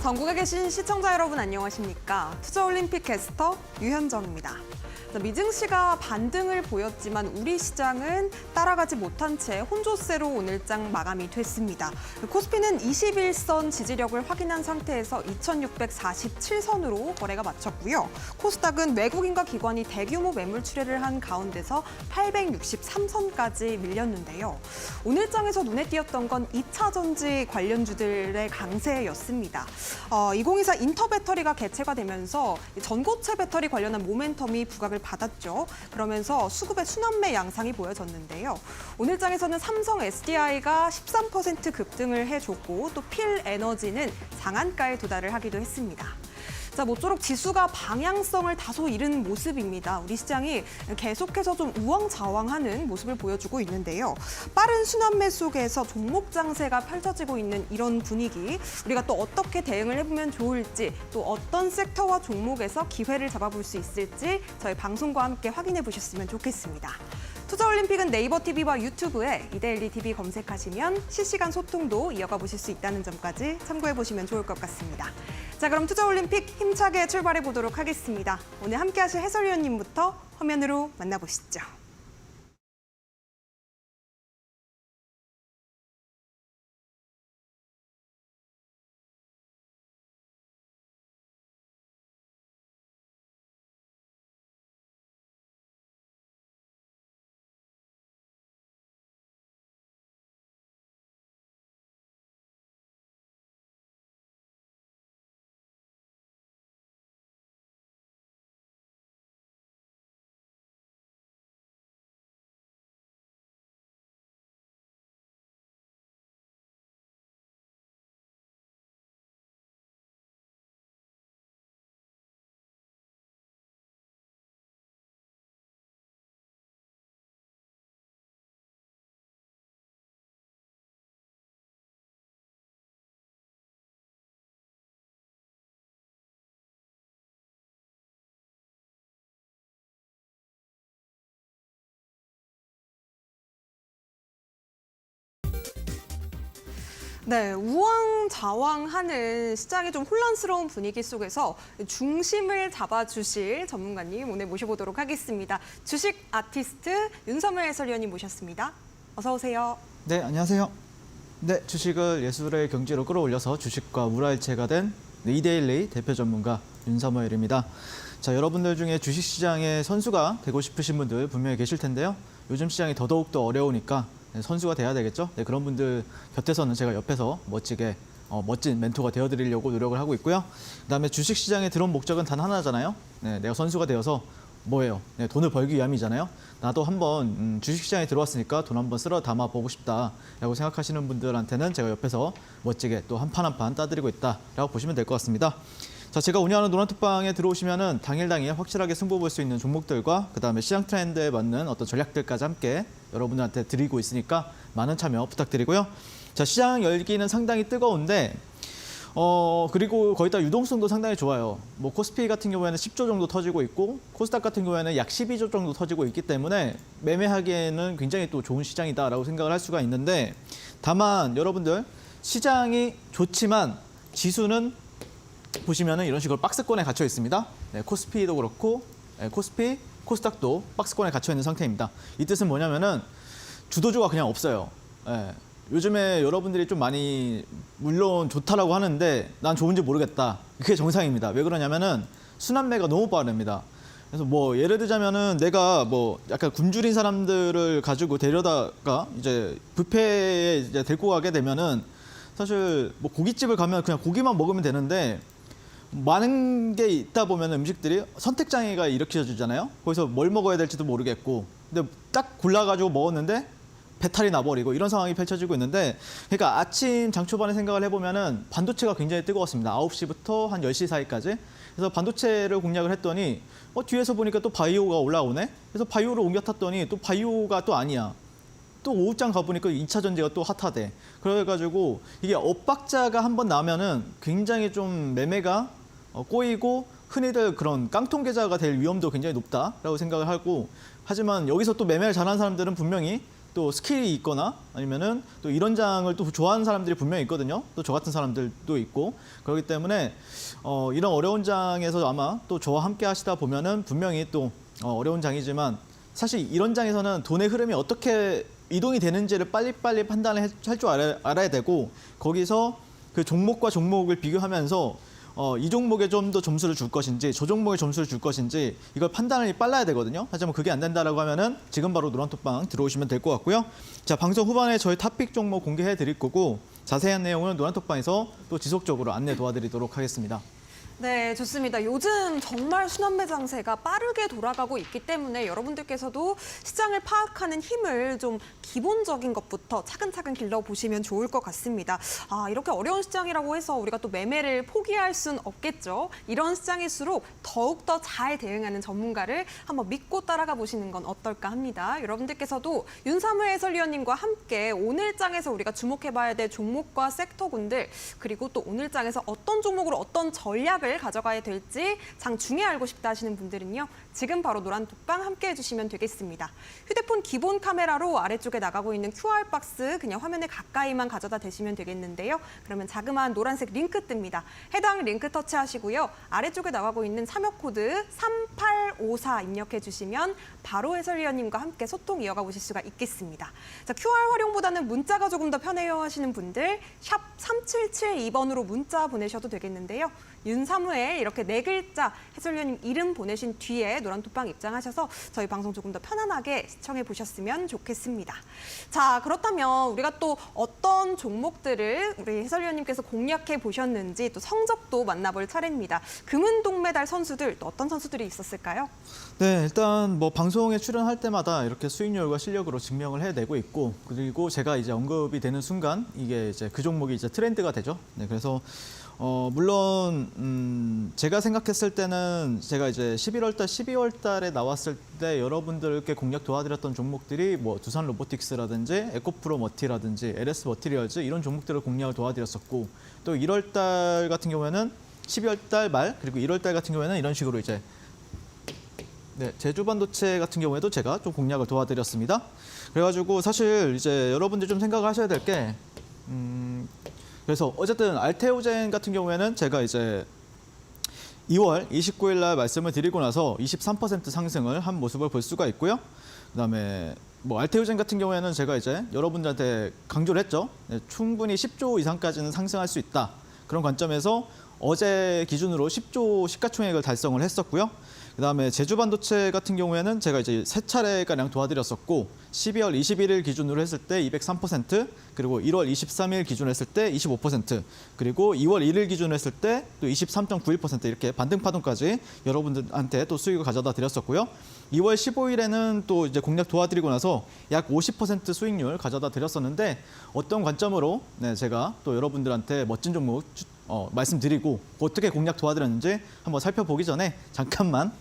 전국에 계신 시청자 여러분 안녕하십니까? 투자올림픽 캐스터 유현정입니다. 미증 시가 반등을 보였지만 우리 시장은 따라가지 못한 채 혼조세로 오늘장 마감이 됐습니다. 코스피는 21선 지지력을 확인한 상태에서 2647선으로 거래가 마쳤고요. 코스닥은 외국인과 기관이 대규모 매물 출회를 한 가운데서 863선까지 밀렸는데요. 오늘장에서 눈에 띄었던 건 2차 전지 관련주들의 강세였습니다. 2024 인터배터리가 개최가 되면서 전고체 배터리 관련한 모멘텀이 부각을 받았죠. 그러면서 수급의 순환매 양상이 보여졌는데요. 오늘장에서는 삼성 SDI가 13% 급등을 해줬고 또 필에너지는 상한가에 도달을 하기도 했습니다. 자, 모쪼록 지수가 방향성을 다소 잃은 모습입니다. 우리 시장이 계속해서 좀 우왕좌왕하는 모습을 보여주고 있는데요. 빠른 순환매 속에서 종목 장세가 펼쳐지고 있는 이런 분위기, 우리가 또 어떻게 대응을 해보면 좋을지, 또 어떤 섹터와 종목에서 기회를 잡아볼 수 있을지 저희 방송과 함께 확인해 보셨으면 좋겠습니다. 투자올림픽은 네이버 TV와 유튜브에 이데일리 TV 검색하시면 실시간 소통도 이어가 보실 수 있다는 점까지 참고해 보시면 좋을 것 같습니다. 자, 그럼 투자올림픽 힘차게 출발해 보도록 하겠습니다. 오늘 함께 하실 해설위원님부터 화면으로 만나보시죠. 네, 우왕좌왕하는 시장의 좀 혼란스러운 분위기 속에서 중심을 잡아주실 전문가님 오늘 모셔보도록 하겠습니다. 주식 아티스트 윤섬을 해설위원님 모셨습니다. 어서 오세요. 네, 안녕하세요. 네, 주식을 예술의 경지로 끌어올려서 주식과 물화일체가 된 이데일리 대표 전문가 윤섬을입니다. 자, 여러분들 중에 주식시장의 선수가 되고 싶으신 분들 분명히 계실 텐데요. 요즘 시장이 더더욱더 어려우니까 선수가 돼야 되겠죠. 네, 그런 분들 곁에서는 제가 옆에서 멋지게 멋진 멘토가 되어드리려고 노력을 하고 있고요. 그다음에 주식시장에 들어온 목적은 단 하나잖아요. 네, 내가 선수가 되어서 뭐예요? 네, 돈을 벌기 위함이잖아요. 나도 한번 주식시장에 들어왔으니까 돈 한번 쓸어 담아 보고 싶다라고 생각하시는 분들한테는 제가 옆에서 멋지게 또 한 판 한 판 따드리고 있다라고 보시면 될 것 같습니다. 자, 제가 운영하는 노란톡방에 들어오시면은 당일 확실하게 승부 볼 수 있는 종목들과 그다음에 시장 트렌드에 맞는 어떤 전략들까지 함께 여러분들한테 드리고 있으니까 많은 참여 부탁드리고요. 자, 시장 열기는 상당히 뜨거운데 그리고 거기다 유동성도 상당히 좋아요. 뭐 코스피 같은 경우에는 10조 정도 터지고 있고 코스닥 같은 경우에는 약 12조 정도 터지고 있기 때문에 매매하기에는 굉장히 또 좋은 시장이다라고 생각을 할 수가 있는데, 다만 여러분들 시장이 좋지만 지수는 보시면은 이런 식으로 박스권에 갇혀 있습니다. 네, 코스피도 그렇고 코스피, 코스닥도 박스권에 갇혀 있는 상태입니다. 이 뜻은 뭐냐면은 주도주가 그냥 없어요. 요즘에 여러분들이 좀 많이 물론 좋다라고 하는데 난 좋은지 모르겠다. 그게 정상입니다. 왜 그러냐면은 순환매가 너무 빠릅니다. 그래서 뭐 예를 들자면은 내가 뭐 약간 굶주린 사람들을 가지고 데려다가 이제 뷔페에 이제 데리고 가게 되면은 사실 뭐 고깃집을 가면 그냥 고기만 먹으면 되는데 많은 게 있다 보면 음식들이 선택 장애가 일으켜지잖아요. 거기서 뭘 먹어야 될지도 모르겠고, 근데 딱 골라가지고 먹었는데 배탈이 나버리고 이런 상황이 펼쳐지고 있는데, 그러니까 아침 장 초반에 생각을 해보면은 반도체가 굉장히 뜨거웠습니다. 9시부터 한 10시 사이까지. 그래서 반도체를 공략을 했더니 뒤에서 보니까 또 바이오가 올라오네. 그래서 바이오를 옮겨 탔더니 또 바이오가 또 아니야. 또 오후장 가보니까 2차 전지가 또 핫하대. 그래가지고 이게 엇박자가 한번 나면은 굉장히 좀 매매가 꼬이고 흔히들 그런 깡통 계좌가 될 위험도 굉장히 높다라고 생각을 하고, 하지만 여기서 또 매매를 잘하는 사람들은 분명히 또 스킬이 있거나 아니면은 또 이런 장을 또 좋아하는 사람들이 분명히 있거든요. 또 저 같은 사람들도 있고 그렇기 때문에 이런 어려운 장에서 아마 또 저와 함께 하시다 보면은 분명히 또 어려운 장이지만 사실 이런 장에서는 돈의 흐름이 어떻게 이동이 되는지를 빨리빨리 판단을 할 줄 알아야 되고 거기서 그 종목과 종목을 비교하면서 이 종목에 좀 더 점수를 줄 것인지 저 종목에 점수를 줄 것인지 이걸 판단이 빨라야 되거든요. 하지만 그게 안 된다라고 하면은 지금 바로 노란톡방 들어오시면 될 것 같고요. 자, 방송 후반에 저희 탑픽 종목 공개해 드릴 거고 자세한 내용은 노란톡방에서 또 지속적으로 안내 도와드리도록 하겠습니다. 네, 좋습니다. 요즘 정말 순환매 장세가 빠르게 돌아가고 있기 때문에 여러분들께서도 시장을 파악하는 힘을 좀 기본적인 것부터 차근차근 길러보시면 좋을 것 같습니다. 이렇게 어려운 시장이라고 해서 우리가 또 매매를 포기할 순 없겠죠. 이런 시장일수록 더욱더 잘 대응하는 전문가를 한번 믿고 따라가 보시는 건 어떨까 합니다. 여러분들께서도 윤사무 해설위원님과 함께 오늘 장에서 우리가 주목해봐야 될 종목과 섹터군들 그리고 또 오늘 장에서 어떤 종목으로 어떤 전략을 가져가야 될지 장 중에 알고 싶다 하시는 분들은요. 지금 바로 노란톡방 함께 해주시면 되겠습니다. 휴대폰 기본 카메라로 아래쪽에 나가고 있는 QR박스 그냥 화면에 가까이만 가져다 대시면 되겠는데요. 그러면 자그마한 노란색 링크 뜹니다. 해당 링크 터치하시고요. 아래쪽에 나가고 있는 참여 코드 3854 입력해 주시면 바로 해설위원님과 함께 소통 이어가 보실 수가 있겠습니다. 자, QR 활용보다는 문자가 조금 더 편해요 하시는 분들 샵 3772번으로 문자 보내셔도 되겠는데요. 윤사무에 이렇게 4글자 해설위원님 이름 보내신 뒤에 노란톡방 입장하셔서 저희 방송 조금 더 편안하게 시청해 보셨으면 좋겠습니다. 자, 그렇다면 우리가 또 어떤 종목들을 우리 해설위원님께서 공략해 보셨는지 또 성적도 만나볼 차례입니다. 금은 동메달 선수들 또 어떤 선수들이 있었을까요? 네, 일단 뭐 방송에 출연할 때마다 이렇게 수익률과 실력으로 증명을 해내고 있고 그리고 제가 이제 언급이 되는 순간 이게 이제 그 종목이 이제 트렌드가 되죠. 네, 그래서 물론 제가 생각했을 때는 제가 이제 11월 달, 12월 달에 나왔을 때 여러분들께 공략 도와드렸던 종목들이 뭐 두산 로보틱스라든지 에코프로 머티라든지 LS 머티리얼즈 이런 종목들을 공략을 도와드렸었고 또 1월 달 같은 경우에는 12월 달 말 그리고 1월 달 같은 경우에는 이런 식으로 이제 네, 제주 반도체 같은 경우에도 제가 좀 공략을 도와드렸습니다. 그래가지고 사실 이제 여러분들 좀 생각을 하셔야 될 게 그래서 어쨌든 알테오젠 같은 경우에는 제가 이제 2월 29일 날 말씀을 드리고 나서 23% 상승을 한 모습을 볼 수가 있고요. 그다음에 뭐 알테오젠 같은 경우에는 제가 이제 여러분들한테 강조를 했죠. 네, 충분히 10조 이상까지는 상승할 수 있다. 그런 관점에서 어제 기준으로 10조 시가총액을 달성을 했었고요. 그다음에 제주 반도체 같은 경우에는 제가 이제 3차례가량 도와드렸었고 12월 21일 기준으로 했을 때 203%, 그리고 1월 23일 기준으로 했을 때 25%, 그리고 2월 1일 기준으로 했을 때 또 23.91% 이렇게 반등파동까지 여러분들한테 또 수익을 가져다 드렸었고요. 2월 15일에는 또 이제 공략 도와드리고 나서 약 50% 수익률 가져다 드렸었는데 어떤 관점으로 제가 또 여러분들한테 멋진 종목 말씀드리고 어떻게 공략 도와드렸는지 한번 살펴보기 전에 잠깐만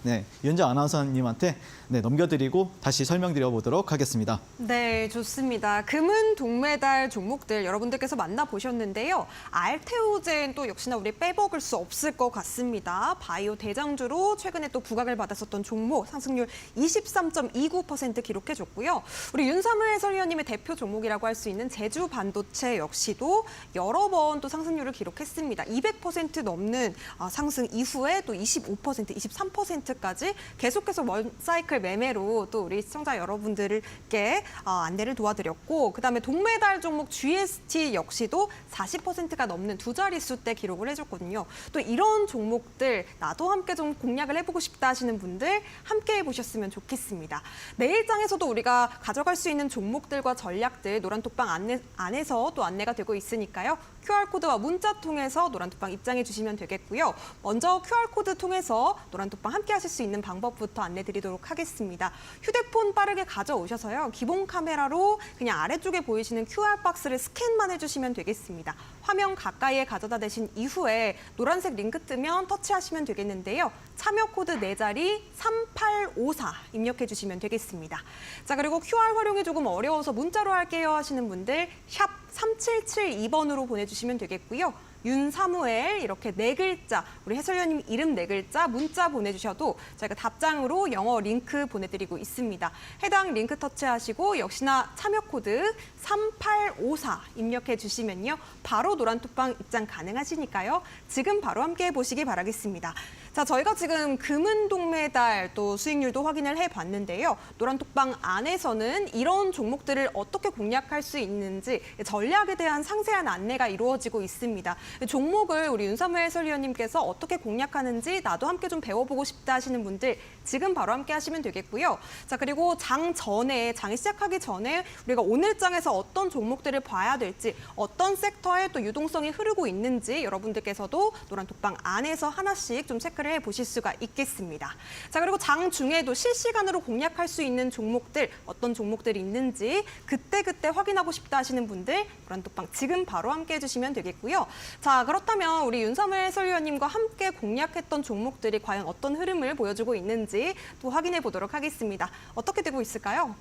유현정 아나운서님한테 넘겨드리고 다시 설명드려 보도록 하겠습니다. 네, 좋습니다. 금은 동메달 종목들 여러분들께서 만나보셨는데요. 알테오젠 또 역시나 우리 빼먹을 수 없을 것 같습니다. 바이오 대장주로 최근에 또 부각을 받았었던 종목 상승률 23.29% 기록해줬고요. 우리 윤사무 해설위원님의 대표 종목이라고 할 수 있는 제주 반도체 역시도 여러 번 또 상승률을 기록했습니다. 200% 넘는 상승 이후에 또 25%, 23%까지 계속해서 원사이클 매매로 또 우리 시청자 여러분들께 안내를 도와드렸고 그다음에 동메달 종목 GST 역시도 40%가 넘는 두 자릿수대 기록을 해줬거든요. 또 이런 종목들 나도 함께 좀 공략을 해보고 싶다 하시는 분들 함께 해보셨으면 좋겠습니다. 내일장에서도 우리가 가져갈 수 있는 종목들과 전략들 노란톡방 안에서 또 안내가 되고 있으니까요. QR코드와 문자 통해서 노란톡방 입장해 주시면 되겠고요. 먼저 QR코드 통해서 노란톡방 함께 하실 수 있는 방법부터 안내 드리도록 하겠습니다. 휴대폰 빠르게 가져오셔서요. 기본 카메라로 그냥 아래쪽에 보이시는 QR박스를 스캔만 해주시면 되겠습니다. 화면 가까이에 가져다 대신 이후에 노란색 링크 뜨면 터치하시면 되겠는데요. 참여 코드 4자리 3854 입력해 주시면 되겠습니다. 자, 그리고 QR 활용이 조금 어려워서 문자로 할게요 하시는 분들 샵 3772번으로 보내주시면 되겠고요. 윤사무엘 이렇게 4글자, 우리 해설위원님 이름 4글자 문자 보내주셔도 저희가 답장으로 영어 링크 보내드리고 있습니다. 해당 링크 터치하시고 역시나 참여 코드 3854 입력해 주시면요. 바로 노란톡방 입장 가능하시니까요. 지금 바로 함께 해보시기 바라겠습니다. 자, 저희가 지금 금은동메달 또 수익률도 확인을 해봤는데요. 노란톡방 안에서는 이런 종목들을 어떻게 공략할 수 있는지 전략에 대한 상세한 안내가 이루어지고 있습니다. 종목을 우리 윤사무엘 해설위원님께서 어떻게 공략하는지 나도 함께 좀 배워보고 싶다 하시는 분들 지금 바로 함께 하시면 되겠고요. 자, 그리고 장이 시작하기 전에 우리가 오늘 장에서 어떤 종목들을 봐야 될지, 어떤 섹터에 또 유동성이 흐르고 있는지 여러분들께서도 노란톡방 안에서 하나씩 좀 체크를 해보실 수가 있겠습니다. 자, 그리고 장 중에도 실시간으로 공략할 수 있는 종목들, 어떤 종목들이 있는지 그때그때 확인하고 싶다 하시는 분들 노란톡방 지금 바로 함께 해주시면 되겠고요. 자, 그렇다면 우리 윤사무엘 해설위원님과 함께 공략했던 종목들이 과연 어떤 흐름을 보여주고 있는지 또 확인해 보도록 하겠습니다. 어떻게 되고 있을까요?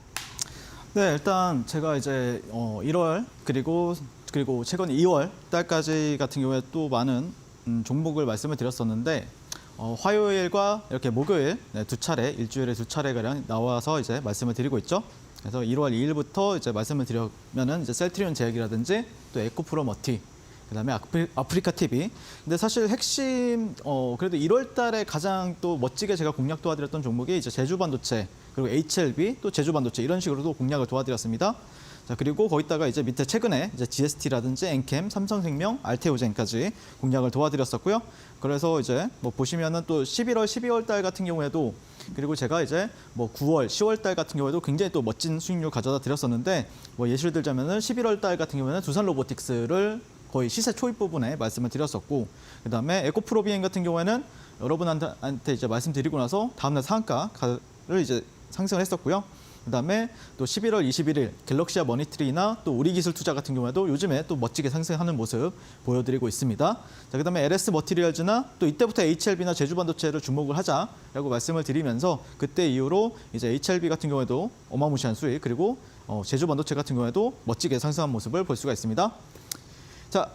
네, 일단 제가 이제 1월 그리고 최근 2월 달까지 같은 경우에 또 많은 종목을 말씀을 드렸었는데 화요일과 이렇게 목요일 두 차례, 일주일에 2차례가량 나와서 이제 말씀을 드리고 있죠. 그래서 1월 2일부터 이제 말씀을 드리면은 이제 셀트리온 제약이라든지 또 에코프로 머티, 그다음에 아프리카 TV. 근데 사실 핵심 그래도 1월 달에 가장 또 멋지게 제가 공략 도와드렸던 종목이 이제 제주반도체, 그리고 HLB, 또 제주반도체 이런 식으로도 공략을 도와드렸습니다. 자, 그리고 거기다가 이제 밑에 최근에 이제 GST라든지 엔캠, 삼성생명, 알테오젠까지 공략을 도와드렸었고요. 그래서 이제 뭐 보시면은 또 11월, 12월 달 같은 경우에도, 그리고 제가 이제 뭐 9월, 10월 달 같은 경우에도 굉장히 또 멋진 수익률 가져다 드렸었는데, 뭐 예시를 들자면은 11월 달 같은 경우에는 두산 로보틱스를 거의 시세 초입 부분에 말씀을 드렸었고, 그다음에 에코프로비엔 같은 경우에는 여러분한테 이제 말씀드리고 나서 다음날 상한가를 이제 상승을 했었고요. 그다음에 또 11월 21일 갤럭시아 머니트리나 또 우리기술투자 같은 경우에도 요즘에 또 멋지게 상승하는 모습 보여드리고 있습니다. 자, 그다음에 LS 머티리얼즈나 또 이때부터 HLB나 제주반도체를 주목을 하자라고 말씀을 드리면서 그때 이후로 이제 HLB 같은 경우에도 어마무시한 수익, 그리고 제주반도체 같은 경우에도 멋지게 상승한 모습을 볼 수가 있습니다. 자,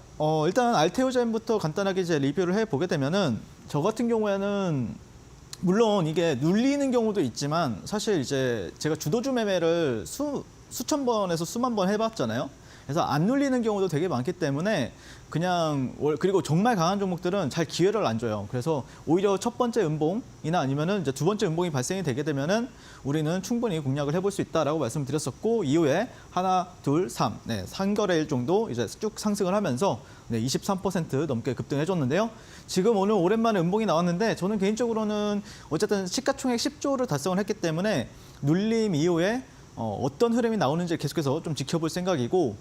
일단 알테오젠부터 간단하게 이제 리뷰를 해보게 되면은 저 같은 경우에는 물론 이게 눌리는 경우도 있지만 사실 이제 제가 주도주 매매를 수천 번에서 수만 번 해봤잖아요. 그래서 안 눌리는 경우도 되게 많기 때문에 그냥 그리고 정말 강한 종목들은 잘 기회를 안 줘요. 그래서 오히려 첫 번째 음봉이나 아니면은 이제 두 번째 음봉이 발생이 되게 되면은 우리는 충분히 공략을 해볼 수 있다라고 말씀드렸었고, 이후에 하나, 둘, 3, 3거래일 정도 이제 쭉 상승을 하면서 23% 넘게 급등해줬는데요. 지금 오늘 오랜만에 음봉이 나왔는데 저는 개인적으로는 어쨌든 시가총액 10조를 달성을 했기 때문에 눌림 이후에 어떤 흐름이 나오는지 계속해서 좀 지켜볼 생각이고,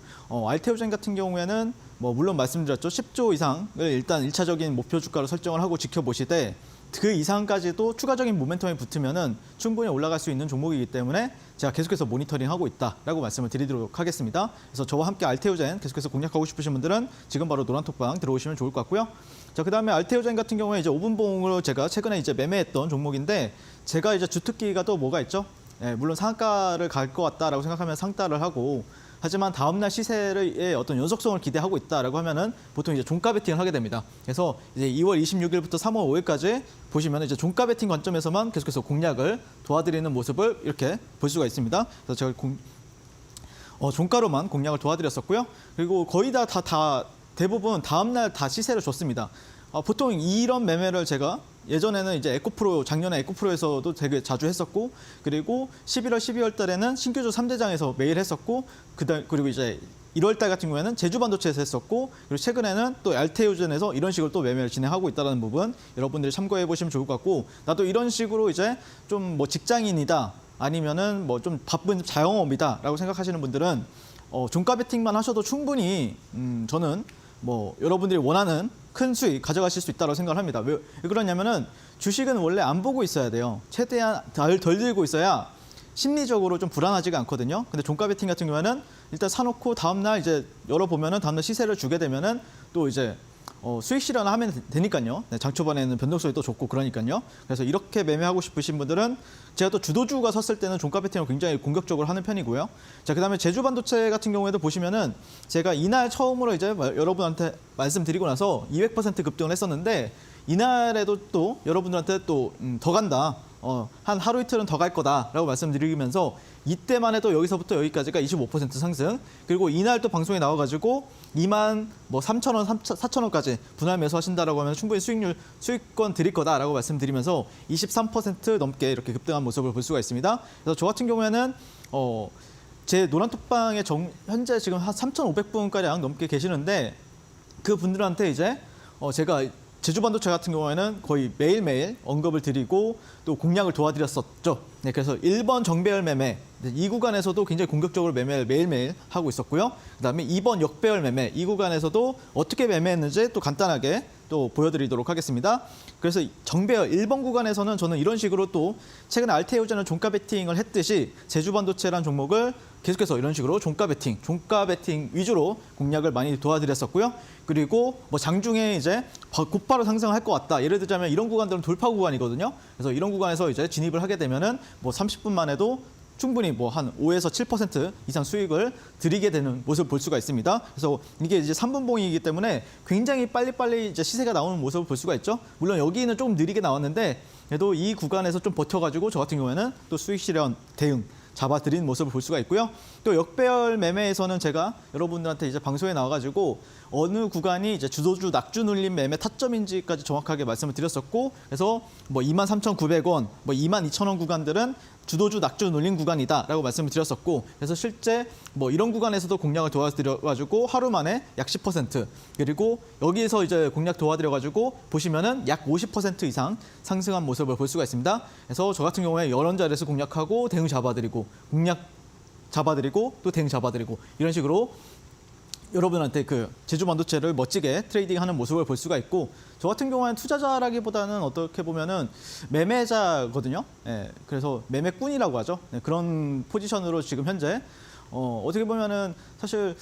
알테오젠 같은 경우에는 뭐 물론 말씀드렸죠. 10조 이상을 일단 1차적인 목표 주가로 설정을 하고 지켜보시되 그 이상까지도 추가적인 모멘텀이 붙으면은 충분히 올라갈 수 있는 종목이기 때문에 제가 계속해서 모니터링하고 있다라고 말씀을 드리도록 하겠습니다. 그래서 저와 함께 알테오젠 계속해서 공략하고 싶으신 분들은 지금 바로 노란톡방 들어오시면 좋을 것 같고요. 자, 그다음에 알테오젠 같은 경우에 이제 5분봉으로 제가 최근에 이제 매매했던 종목인데, 제가 이제 주특기가 또 뭐가 있죠? 물론 상가를 갈 것 같다라고 생각하면 상따를 하고, 하지만 다음날 시세의 어떤 연속성을 기대하고 있다라고 하면은 보통 이제 종가 베팅을 하게 됩니다. 그래서 이제 2월 26일부터 3월 5일까지 보시면 이제 종가 베팅 관점에서만 계속해서 공략을 도와드리는 모습을 이렇게 볼 수가 있습니다. 그래서 제가 종가로만 공략을 도와드렸었고요. 그리고 거의 다 대부분 다음날 다 시세를 줬습니다. 보통 이런 매매를 제가 예전에는 이제 작년에 에코프로에서도 되게 자주 했었고, 그리고 11월, 12월 달에는 신규주 3대장에서 매일 했었고, 그리고 이제 1월 달 같은 경우에는 제주반도체에서 했었고, 그리고 최근에는 또 알테오젠에서 이런 식으로 또 매매를 진행하고 있다는 부분 여러분들이 참고해 보시면 좋을 것 같고, 나도 이런 식으로 이제 좀 뭐 직장인이다, 아니면은 뭐 좀 바쁜 자영업이다라고 생각하시는 분들은 종가 베팅만 하셔도 충분히 저는 뭐 여러분들이 원하는 큰 수익 가져가실 수 있다고 생각을 합니다. 왜 그러냐면은 주식은 원래 안 보고 있어야 돼요. 최대한 덜 들고 있어야 심리적으로 좀 불안하지가 않거든요. 근데 종가 베팅 같은 경우에는 일단 사놓고 다음날 이제 열어보면은 다음날 시세를 주게 되면은 또 이제 수익 실현을 하면 되니까요. 네, 장 초반에는 변동성이 또 좋고 그러니까요. 그래서 이렇게 매매하고 싶으신 분들은 제가 또 주도주가 섰을 때는 종가 베팅을 굉장히 공격적으로 하는 편이고요. 자, 그다음에 제주 반도체 같은 경우에도 보시면은 제가 이날 처음으로 이제 여러분한테 말씀드리고 나서 200% 급등을 했었는데 이날에도 또 여러분들한테 또 더 간다. 한 하루 이틀은 더 갈 거다라고 말씀드리면서 이때만 해도 여기서부터 여기까지가 25% 상승. 그리고 이날 또 방송에 나와가지고 2만 3,000원, 4,000원까지 분할 매수하신다라고 하면 충분히 수익권 드릴 거다라고 말씀드리면서 23% 넘게 이렇게 급등한 모습을 볼 수가 있습니다. 그래서 저 같은 경우에는 제 노란톡방에 현재 지금 한 3,500분 가량 넘게 계시는데 그 분들한테 이제 제가 제주 반도체 같은 경우에는 거의 매일매일 언급을 드리고 또 공략을 도와드렸었죠. 네, 그래서 1번 정배열 매매, 이 구간에서도 굉장히 공격적으로 매매를 매일매일 하고 있었고요. 그다음에 2번 역배열 매매, 이 구간에서도 어떻게 매매했는지 또 간단하게 또 보여드리도록 하겠습니다. 그래서 정배열 1번 구간에서는 저는 이런 식으로 또 최근에 알테오제는 종가 베팅을 했듯이 제주 반도체라는 종목을 계속해서 이런 식으로 종가 베팅 위주로 공략을 많이 도와드렸었고요. 그리고 장중에 이제 곧바로 상승할 것 같다. 예를 들자면 이런 구간들은 돌파 구간이거든요. 그래서 이런 구간에서 이제 진입을 하게 되면은 30분만 해도 충분히 한 5에서 7% 이상 수익을 드리게 되는 모습을 볼 수가 있습니다. 그래서 이게 이제 3분봉이기 때문에 굉장히 빨리빨리 이제 시세가 나오는 모습을 볼 수가 있죠. 물론 여기는 조금 느리게 나왔는데 그래도 이 구간에서 좀 버텨가지고 저 같은 경우에는 또 수익 실현 대응 잡아드린 모습을 볼 수가 있고요. 또 역배열 매매에서는 제가 여러분들한테 이제 방송에 나와가지고 어느 구간이 이제 주도주 낙주 눌림 매매 타점인지까지 정확하게 말씀을 드렸었고, 그래서 23,900원, 22,000원 구간들은 주도주 낙주 눌림 구간이다라고 말씀을 드렸었고, 그래서 실제 이런 구간에서도 공략을 도와드려가지고 하루 만에 약 10%, 그리고 여기에서 이제 공략 도와드려가지고 보시면은 약 50% 이상 상승한 모습을 볼 수가 있습니다. 그래서 저 같은 경우에 여러 자리에서 공략하고 대응 잡아드리고 공략 잡아드리고 또 대응 잡아드리고 이런 식으로 여러분한테 그 제주 반도체를 멋지게 트레이딩하는 모습을 볼 수가 있고, 저 같은 경우에는 투자자라기보다는 어떻게 보면은 매매자거든요. 예, 그래서 매매꾼이라고 하죠. 네, 그런 포지션으로 지금 현재 어떻게 보면은 사실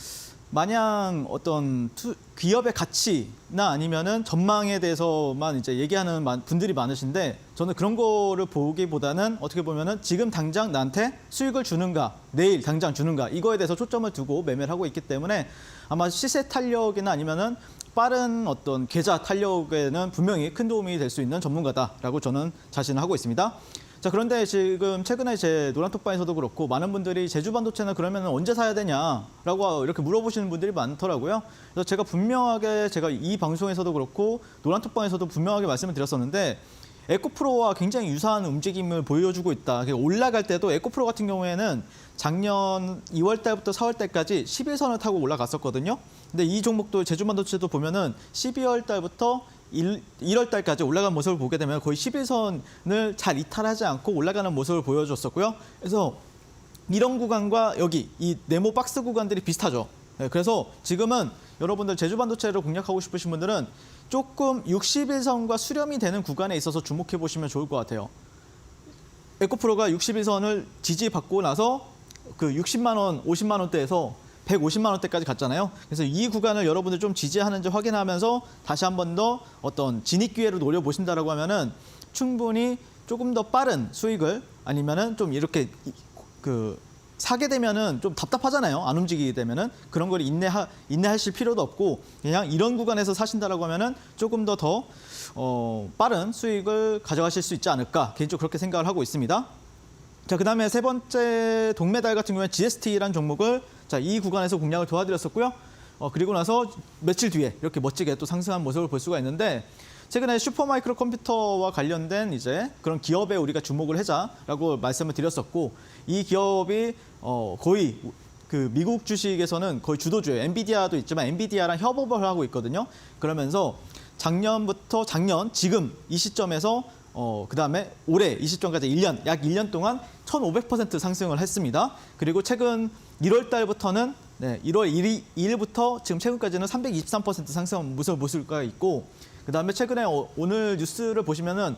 마냥 어떤 기업의 가치나 아니면은 전망에 대해서만 이제 얘기하는 분들이 많으신데, 저는 그런 거를 보기보다는 어떻게 보면은 지금 당장 나한테 수익을 주는가, 내일 당장 주는가, 이거에 대해서 초점을 두고 매매를 하고 있기 때문에 아마 시세 탄력이나 아니면은 빠른 어떤 계좌 탄력에는 분명히 큰 도움이 될 수 있는 전문가다라고 저는 자신을 하고 있습니다. 자, 그런데 지금 최근에 제 노란톡방에서도 그렇고 많은 분들이 제주 반도체는 그러면 언제 사야 되냐라고 이렇게 물어보시는 분들이 많더라고요. 그래서 제가 분명하게 이 방송에서도 그렇고 노란톡방에서도 분명하게 말씀을 드렸었는데, 에코프로와 굉장히 유사한 움직임을 보여주고 있다. 올라갈 때도 에코프로 같은 경우에는 작년 2월 달부터 4월 달까지 11선을 타고 올라갔었거든요. 근데 이 종목도 제주 반도체도 보면은 12월 달부터 1월 달까지 올라간 모습을 보게 되면 거의 11선을 잘 이탈하지 않고 올라가는 모습을 보여줬었고요. 그래서 이런 구간과 여기 이 네모 박스 구간들이 비슷하죠. 네, 그래서 지금은 여러분들 제주 반도체를 공략하고 싶으신 분들은 조금 61선과 수렴이 되는 구간에 있어서 주목해 보시면 좋을 것 같아요. 에코프로가 61선을 지지받고 나서 그 60만 원, 50만 원대에서 150만 원대까지 갔잖아요. 그래서 이 구간을 여러분들 좀 지지하는지 확인하면서 다시 한 번 더 어떤 진입 기회를 노려보신다라고 하면은 충분히 조금 더 빠른 수익을, 아니면은 좀 이렇게 사게 되면은 좀 답답하잖아요. 안 움직이게 되면은 그런 걸 인내하실 필요도 없고 그냥 이런 구간에서 사신다라고 하면은 조금 더 빠른 수익을 가져가실 수 있지 않을까, 개인적으로 그렇게 생각을 하고 있습니다. 자, 그다음에 세 번째 동메달 같은 경우에 GST라는 종목을 이 구간에서 공략을 도와드렸었고요. 그리고 나서 며칠 뒤에 이렇게 멋지게 또 상승한 모습을 볼 수가 있는데, 최근에 슈퍼마이크로 컴퓨터와 관련된 이제 그런 기업에 우리가 주목을 하자라고 말씀을 드렸었고, 이 기업이 거의 그 미국 주식에서는 거의 주도주예요. 엔비디아도 있지만 엔비디아랑 협업을 하고 있거든요. 그러면서 작년 지금 이 시점에서 그다음에 올해 이 시점까지 약 1년 동안 1,500% 상승을 했습니다. 그리고 최근 1월 달부터는 1월 2일부터 지금 최근까지는 323% 상승한 모습을 볼 수가 있고, 그다음에 최근에 오늘 뉴스를 보시면은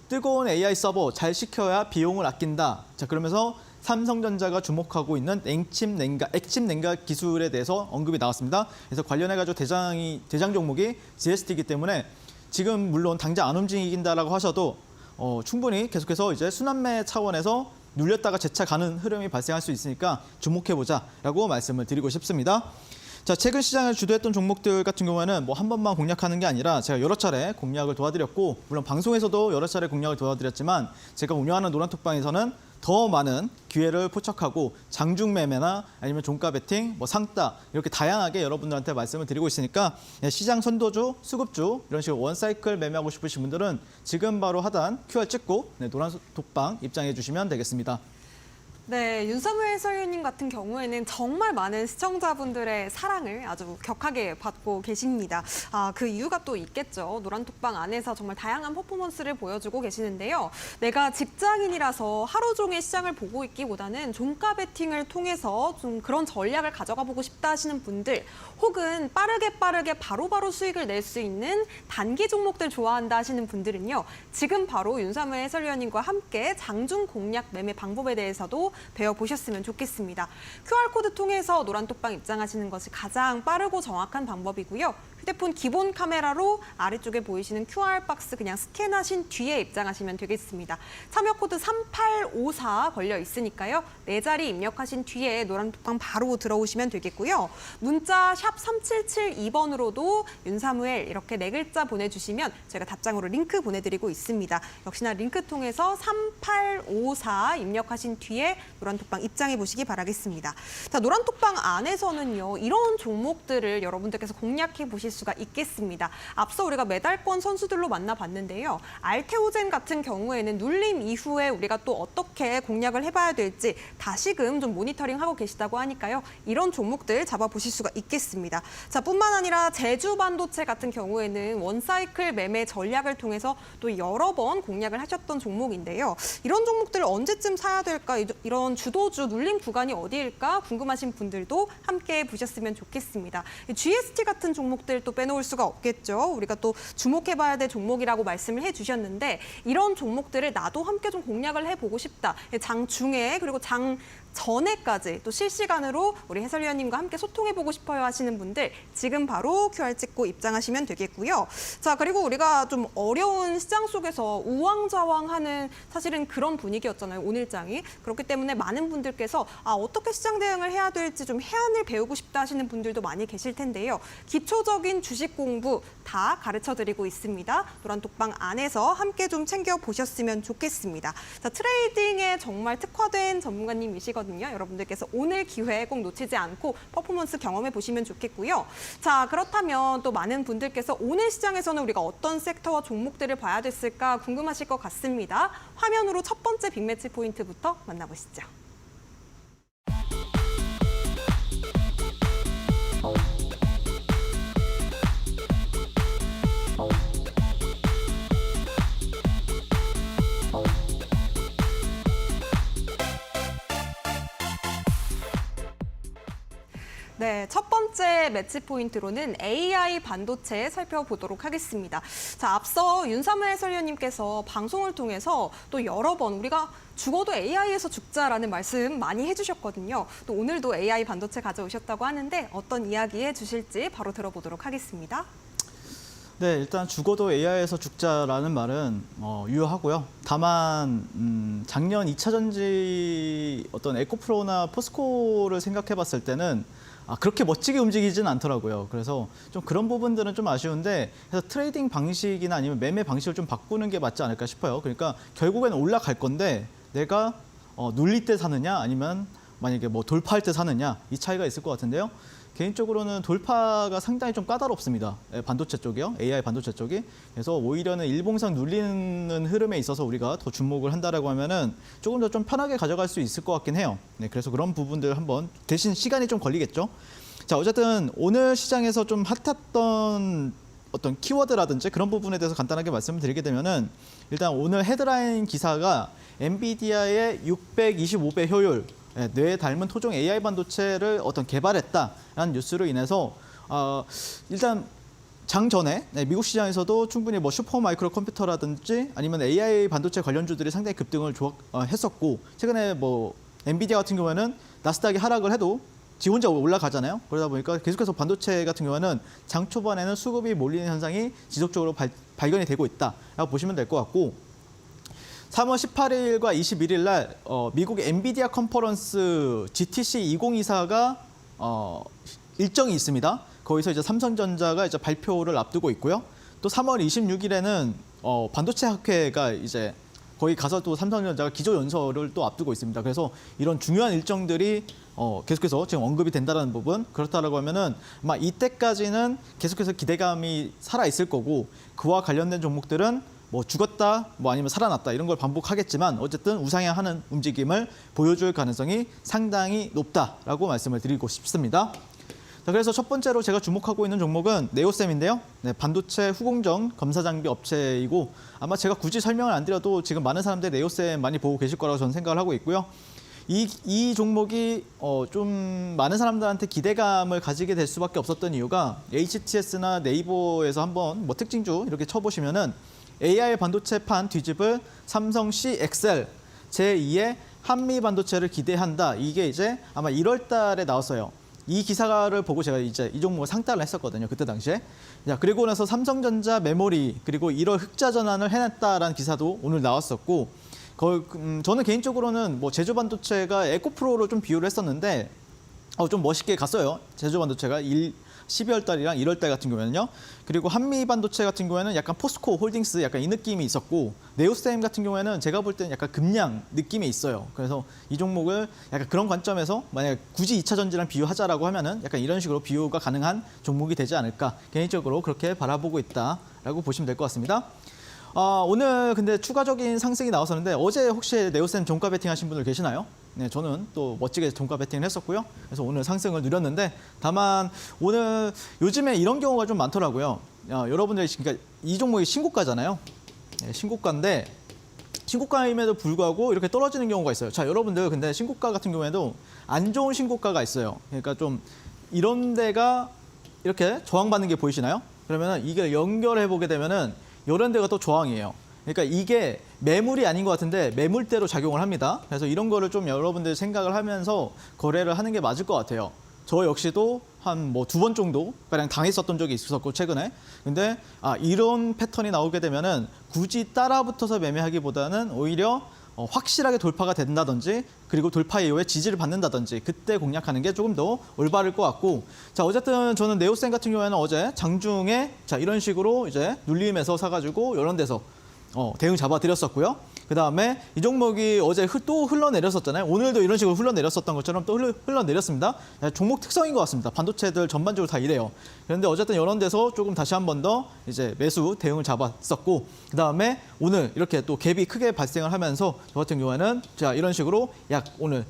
뜨거운 AI 서버 잘 시켜야 비용을 아낀다. 자, 그러면서 삼성전자가 주목하고 있는 액침 냉각 기술에 대해서 언급이 나왔습니다. 그래서 관련해가지고 대장 종목이 GST이기 때문에 지금 물론 당장 안 움직인다라고 하셔도 충분히 계속해서 이제 순환매 차원에서 눌렸다가 재차 가는 흐름이 발생할 수 있으니까 주목해보자라고 말씀을 드리고 싶습니다. 자, 최근 시장을 주도했던 종목들 같은 경우에는 뭐 한 번만 공략하는 게 아니라 제가 여러 차례 공략을 도와드렸고, 물론 방송에서도 여러 차례 공략을 도와드렸지만 제가 운영하는 노란톡방에서는 더 많은 기회를 포착하고 장중 매매나 아니면 종가 베팅, 뭐 상따 이렇게 다양하게 여러분들한테 말씀을 드리고 있으니까 시장 선도주, 수급주 이런 식으로 원사이클 매매하고 싶으신 분들은 지금 바로 하단 QR 찍고 노란톡방 입장해 주시면 되겠습니다. 네, 윤석열 해설위원님 같은 경우에는 정말 많은 시청자분들의 사랑을 아주 격하게 받고 계십니다. 그 이유가 또 있겠죠. 노란톡방 안에서 정말 다양한 퍼포먼스를 보여주고 계시는데요. 내가 직장인이라서 하루 종일 시장을 보고 있기보다는 종가 베팅을 통해서 좀 그런 전략을 가져가 보고 싶다 하시는 분들, 혹은 빠르게 바로바로 수익을 낼 수 있는 단기 종목들 좋아한다 하시는 분들은요. 지금 바로 윤석열 해설위원님과 함께 장중 공략 매매 방법에 대해서도 배워보셨으면 좋겠습니다. QR코드 통해서 노란톡방 입장하시는 것이 가장 빠르고 정확한 방법이고요. 휴대폰 기본 카메라로 아래쪽에 보이시는 QR박스 그냥 스캔하신 뒤에 입장하시면 되겠습니다. 참여 코드 3854 걸려 있으니까요. 네 자리 입력하신 뒤에 노란톡방 바로 들어오시면 되겠고요. 문자 샵 3772번으로도 윤사무엘 이렇게 네 글자 보내주시면 저희가 답장으로 링크 보내드리고 있습니다. 역시나 링크 통해서 3854 입력하신 뒤에 노란톡방 입장해 보시기 바라겠습니다. 자, 노란톡방 안에서는요. 이런 종목들을 여러분들께서 공략해 보실 수가 있겠습니다. 앞서 우리가 메달권 선수들로 만나봤는데요. 알테오젠 같은 경우에는 눌림 이후에 우리가 또 어떻게 공략을 해봐야 될지 다시금 좀 모니터링하고 계시다고 하니까요. 이런 종목들 잡아보실 수가 있겠습니다. 자, 뿐만 아니라 제주반도체 같은 경우에는 원사이클 매매 전략을 통해서 또 여러 번 공략을 하셨던 종목인데요. 이런 종목들 언제쯤 사야 될까? 이런 주도주 눌림 구간이 어디일까? 궁금하신 분들도 함께 보셨으면 좋겠습니다. GST 같은 종목들 또 빼놓을 수가 없겠죠. 우리가 또 주목해봐야 될 종목이라고 말씀을 해주셨는데 이런 종목들을 나도 함께 좀 공략을 해보고 싶다. 장 중에 그리고 장 전에까지 또 실시간으로 우리 해설위원님과 함께 소통해보고 싶어요 하시는 분들 지금 바로 QR 찍고 입장하시면 되겠고요. 자, 그리고 우리가 좀 어려운 시장 속에서 우왕좌왕하는 사실은 그런 분위기였잖아요. 오늘장이. 그렇기 때문에 많은 분들께서 어떻게 시장 대응을 해야 될지 좀 해안을 배우고 싶다 하시는 분들도 많이 계실 텐데요. 기초적인 주식 공부 다 가르쳐드리고 있습니다. 노란톡방 안에서 함께 좀 챙겨보셨으면 좋겠습니다. 자, 트레이딩에 정말 특화된 전문가님이시거든요. 여러분들께서 오늘 기회 꼭 놓치지 않고 퍼포먼스 경험해 보시면 좋겠고요. 자, 그렇다면 또 많은 분들께서 오늘 시장에서는 우리가 어떤 섹터와 종목들을 봐야 됐을까 궁금하실 것 같습니다. 화면으로 첫 번째 빅매치 포인트부터 만나보시죠. 네, 첫 번째 매치 포인트로는 AI 반도체 살펴보도록 하겠습니다. 자, 앞서 윤사무 해설위원님께서 방송을 통해서 또 여러 번 우리가 죽어도 AI에서 죽자라는 말씀 많이 해주셨거든요. 또 오늘도 AI 반도체 가져오셨다고 하는데 어떤 이야기 해주실지 바로 들어보도록 하겠습니다. 네, 일단 죽어도 AI에서 죽자라는 말은 유효하고요. 다만 작년 2차 전지 어떤 에코프로나 포스코를 생각해 봤을 때는 그렇게 멋지게 움직이진 않더라고요. 그래서 좀 그런 부분들은 좀 아쉬운데 그래서 트레이딩 방식이나 아니면 매매 방식을 좀 바꾸는 게 맞지 않을까 싶어요. 그러니까 결국에는 올라갈 건데 내가 눌릴 때 사느냐 아니면 만약에 뭐 돌파할 때 사느냐 이 차이가 있을 것 같은데요. 개인적으로는 돌파가 상당히 좀 까다롭습니다. 반도체 쪽이요. AI 반도체 쪽이. 그래서 오히려는 일봉상 눌리는 흐름에 있어서 우리가 더 주목을 한다라고 하면은 조금 더 좀 편하게 가져갈 수 있을 것 같긴 해요. 네, 그래서 그런 부분들 한번 대신 시간이 좀 걸리겠죠. 자, 어쨌든 오늘 시장에서 좀 핫했던 어떤 키워드라든지 그런 부분에 대해서 간단하게 말씀을 드리게 되면은 일단 오늘 헤드라인 기사가 엔비디아의 625배 효율 뇌에 닮은 토종 AI 반도체를 개발했다라는 뉴스로 인해서 일단 장 전에 미국 시장에서도 충분히 뭐 슈퍼 마이크로 컴퓨터라든지 아니면 AI 반도체 관련주들이 상당히 급등을 했었고 최근에 뭐 엔비디아 같은 경우에는 나스닥이 하락을 해도 지 혼자 올라가잖아요. 그러다 보니까 계속해서 반도체 같은 경우에는 장 초반에는 수급이 몰리는 현상이 지속적으로 발견이 되고 있다라고 보시면 될 것 같고 3월 18일과 21일 날 미국 엔비디아 컨퍼런스 GTC 2024가 일정이 있습니다. 거기서 이제 삼성전자가 이제 발표를 앞두고 있고요. 또 3월 26일에는 반도체 학회가 이제 거기 가서 또 삼성전자가 기조연설을 또 앞두고 있습니다. 그래서 이런 중요한 일정들이 계속해서 지금 언급이 된다는 부분, 그렇다라고 하면은 아마 이때까지는 계속해서 기대감이 살아 있을 거고 그와 관련된 종목들은 뭐 죽었다, 뭐 아니면 살아났다 이런 걸 반복하겠지만 어쨌든 우상향하는 움직임을 보여줄 가능성이 상당히 높다라고 말씀을 드리고 싶습니다. 자, 그래서 첫 번째로 제가 주목하고 있는 종목은 네오셈인데요. 네, 반도체 후공정 검사 장비 업체이고 아마 제가 굳이 설명을 안 드려도 지금 많은 사람들이 네오셈 많이 보고 계실 거라고 저는 생각을 하고 있고요. 이 종목이 좀 많은 사람들한테 기대감을 가지게 될 수밖에 없었던 이유가 HTS나 네이버에서 한번 뭐 특징주 이렇게 쳐보시면은 AI 반도체판 뒤집을 삼성 CXL 제2의 한미 반도체를 기대한다. 이게 이제 아마 1월 달에 나왔어요. 이 기사를 보고 제가 이제 이 종목을 상따를 했었거든요. 그때 당시에. 자, 그리고 나서 삼성전자 메모리 그리고 1월 흑자 전환을 해냈다라는 기사도 오늘 나왔었고 저는 개인적으로는 뭐 제조 반도체가 에코프로로 좀 비유를 했었는데 좀 멋있게 갔어요. 제조 반도체가 12월 달이랑 1월 달 같은 경우에는요. 그리고 한미 반도체 같은 경우에는 약간 포스코 홀딩스 약간 이 느낌이 있었고 네오셈 같은 경우에는 제가 볼 때는 약간 급량 느낌이 있어요. 그래서 이 종목을 약간 그런 관점에서 만약에 굳이 2차 전지랑 비유하자라고 하면은 약간 이런 식으로 비유가 가능한 종목이 되지 않을까 개인적으로 그렇게 바라보고 있다라고 보시면 될 것 같습니다. 오늘 근데 추가적인 상승이 나왔었는데 어제 혹시 네오셈 종가 베팅 하신 분들 계시나요? 네, 저는 또 멋지게 종가 베팅을 했었고요. 그래서 오늘 상승을 누렸는데 다만 오늘 요즘에 이런 경우가 좀 많더라고요. 여러분들이 그러니까 이 종목이 신고가잖아요. 네, 신고가인데 신고가임에도 불구하고 이렇게 떨어지는 경우가 있어요. 자, 여러분들 근데 신고가 같은 경우에도 안 좋은 신고가가 있어요. 그러니까 좀 이런 데가 이렇게 저항받는 게 보이시나요? 그러면은 이게 연결해 보게 되면은 이런 데가 또 저항이에요. 그러니까 이게 매물이 아닌 것 같은데 매물대로 작용을 합니다. 그래서 이런 거를 좀 여러분들 생각을 하면서 거래를 하는 게 맞을 것 같아요. 저 역시도 한 뭐 2번 정도 가량 당했었던 적이 있었고 최근에. 근데 이런 패턴이 나오게 되면은 굳이 따라붙어서 매매하기보다는 오히려 확실하게 돌파가 된다든지 그리고 돌파 이후에 지지를 받는다든지 그때 공략하는 게 조금 더 올바를 것 같고 자 어쨌든 저는 네오셈 같은 경우에는 어제 장중에 자 이런 식으로 이제 눌림에서 사가지고 이런 데서 대응 잡아드렸었고요. 그다음에 이 종목이 어제 또 흘러내렸었잖아요. 오늘도 이런 식으로 흘러내렸었던 것처럼 또 흘러내렸습니다. 종목 특성인 것 같습니다. 반도체들 전반적으로 다 이래요. 그런데 어쨌든 이런 데서 조금 다시 한 번 더 이제 매수 대응을 잡았었고 그다음에 오늘 이렇게 또 갭이 크게 발생을 하면서 저 같은 경우에는 자 이런 식으로 약 오늘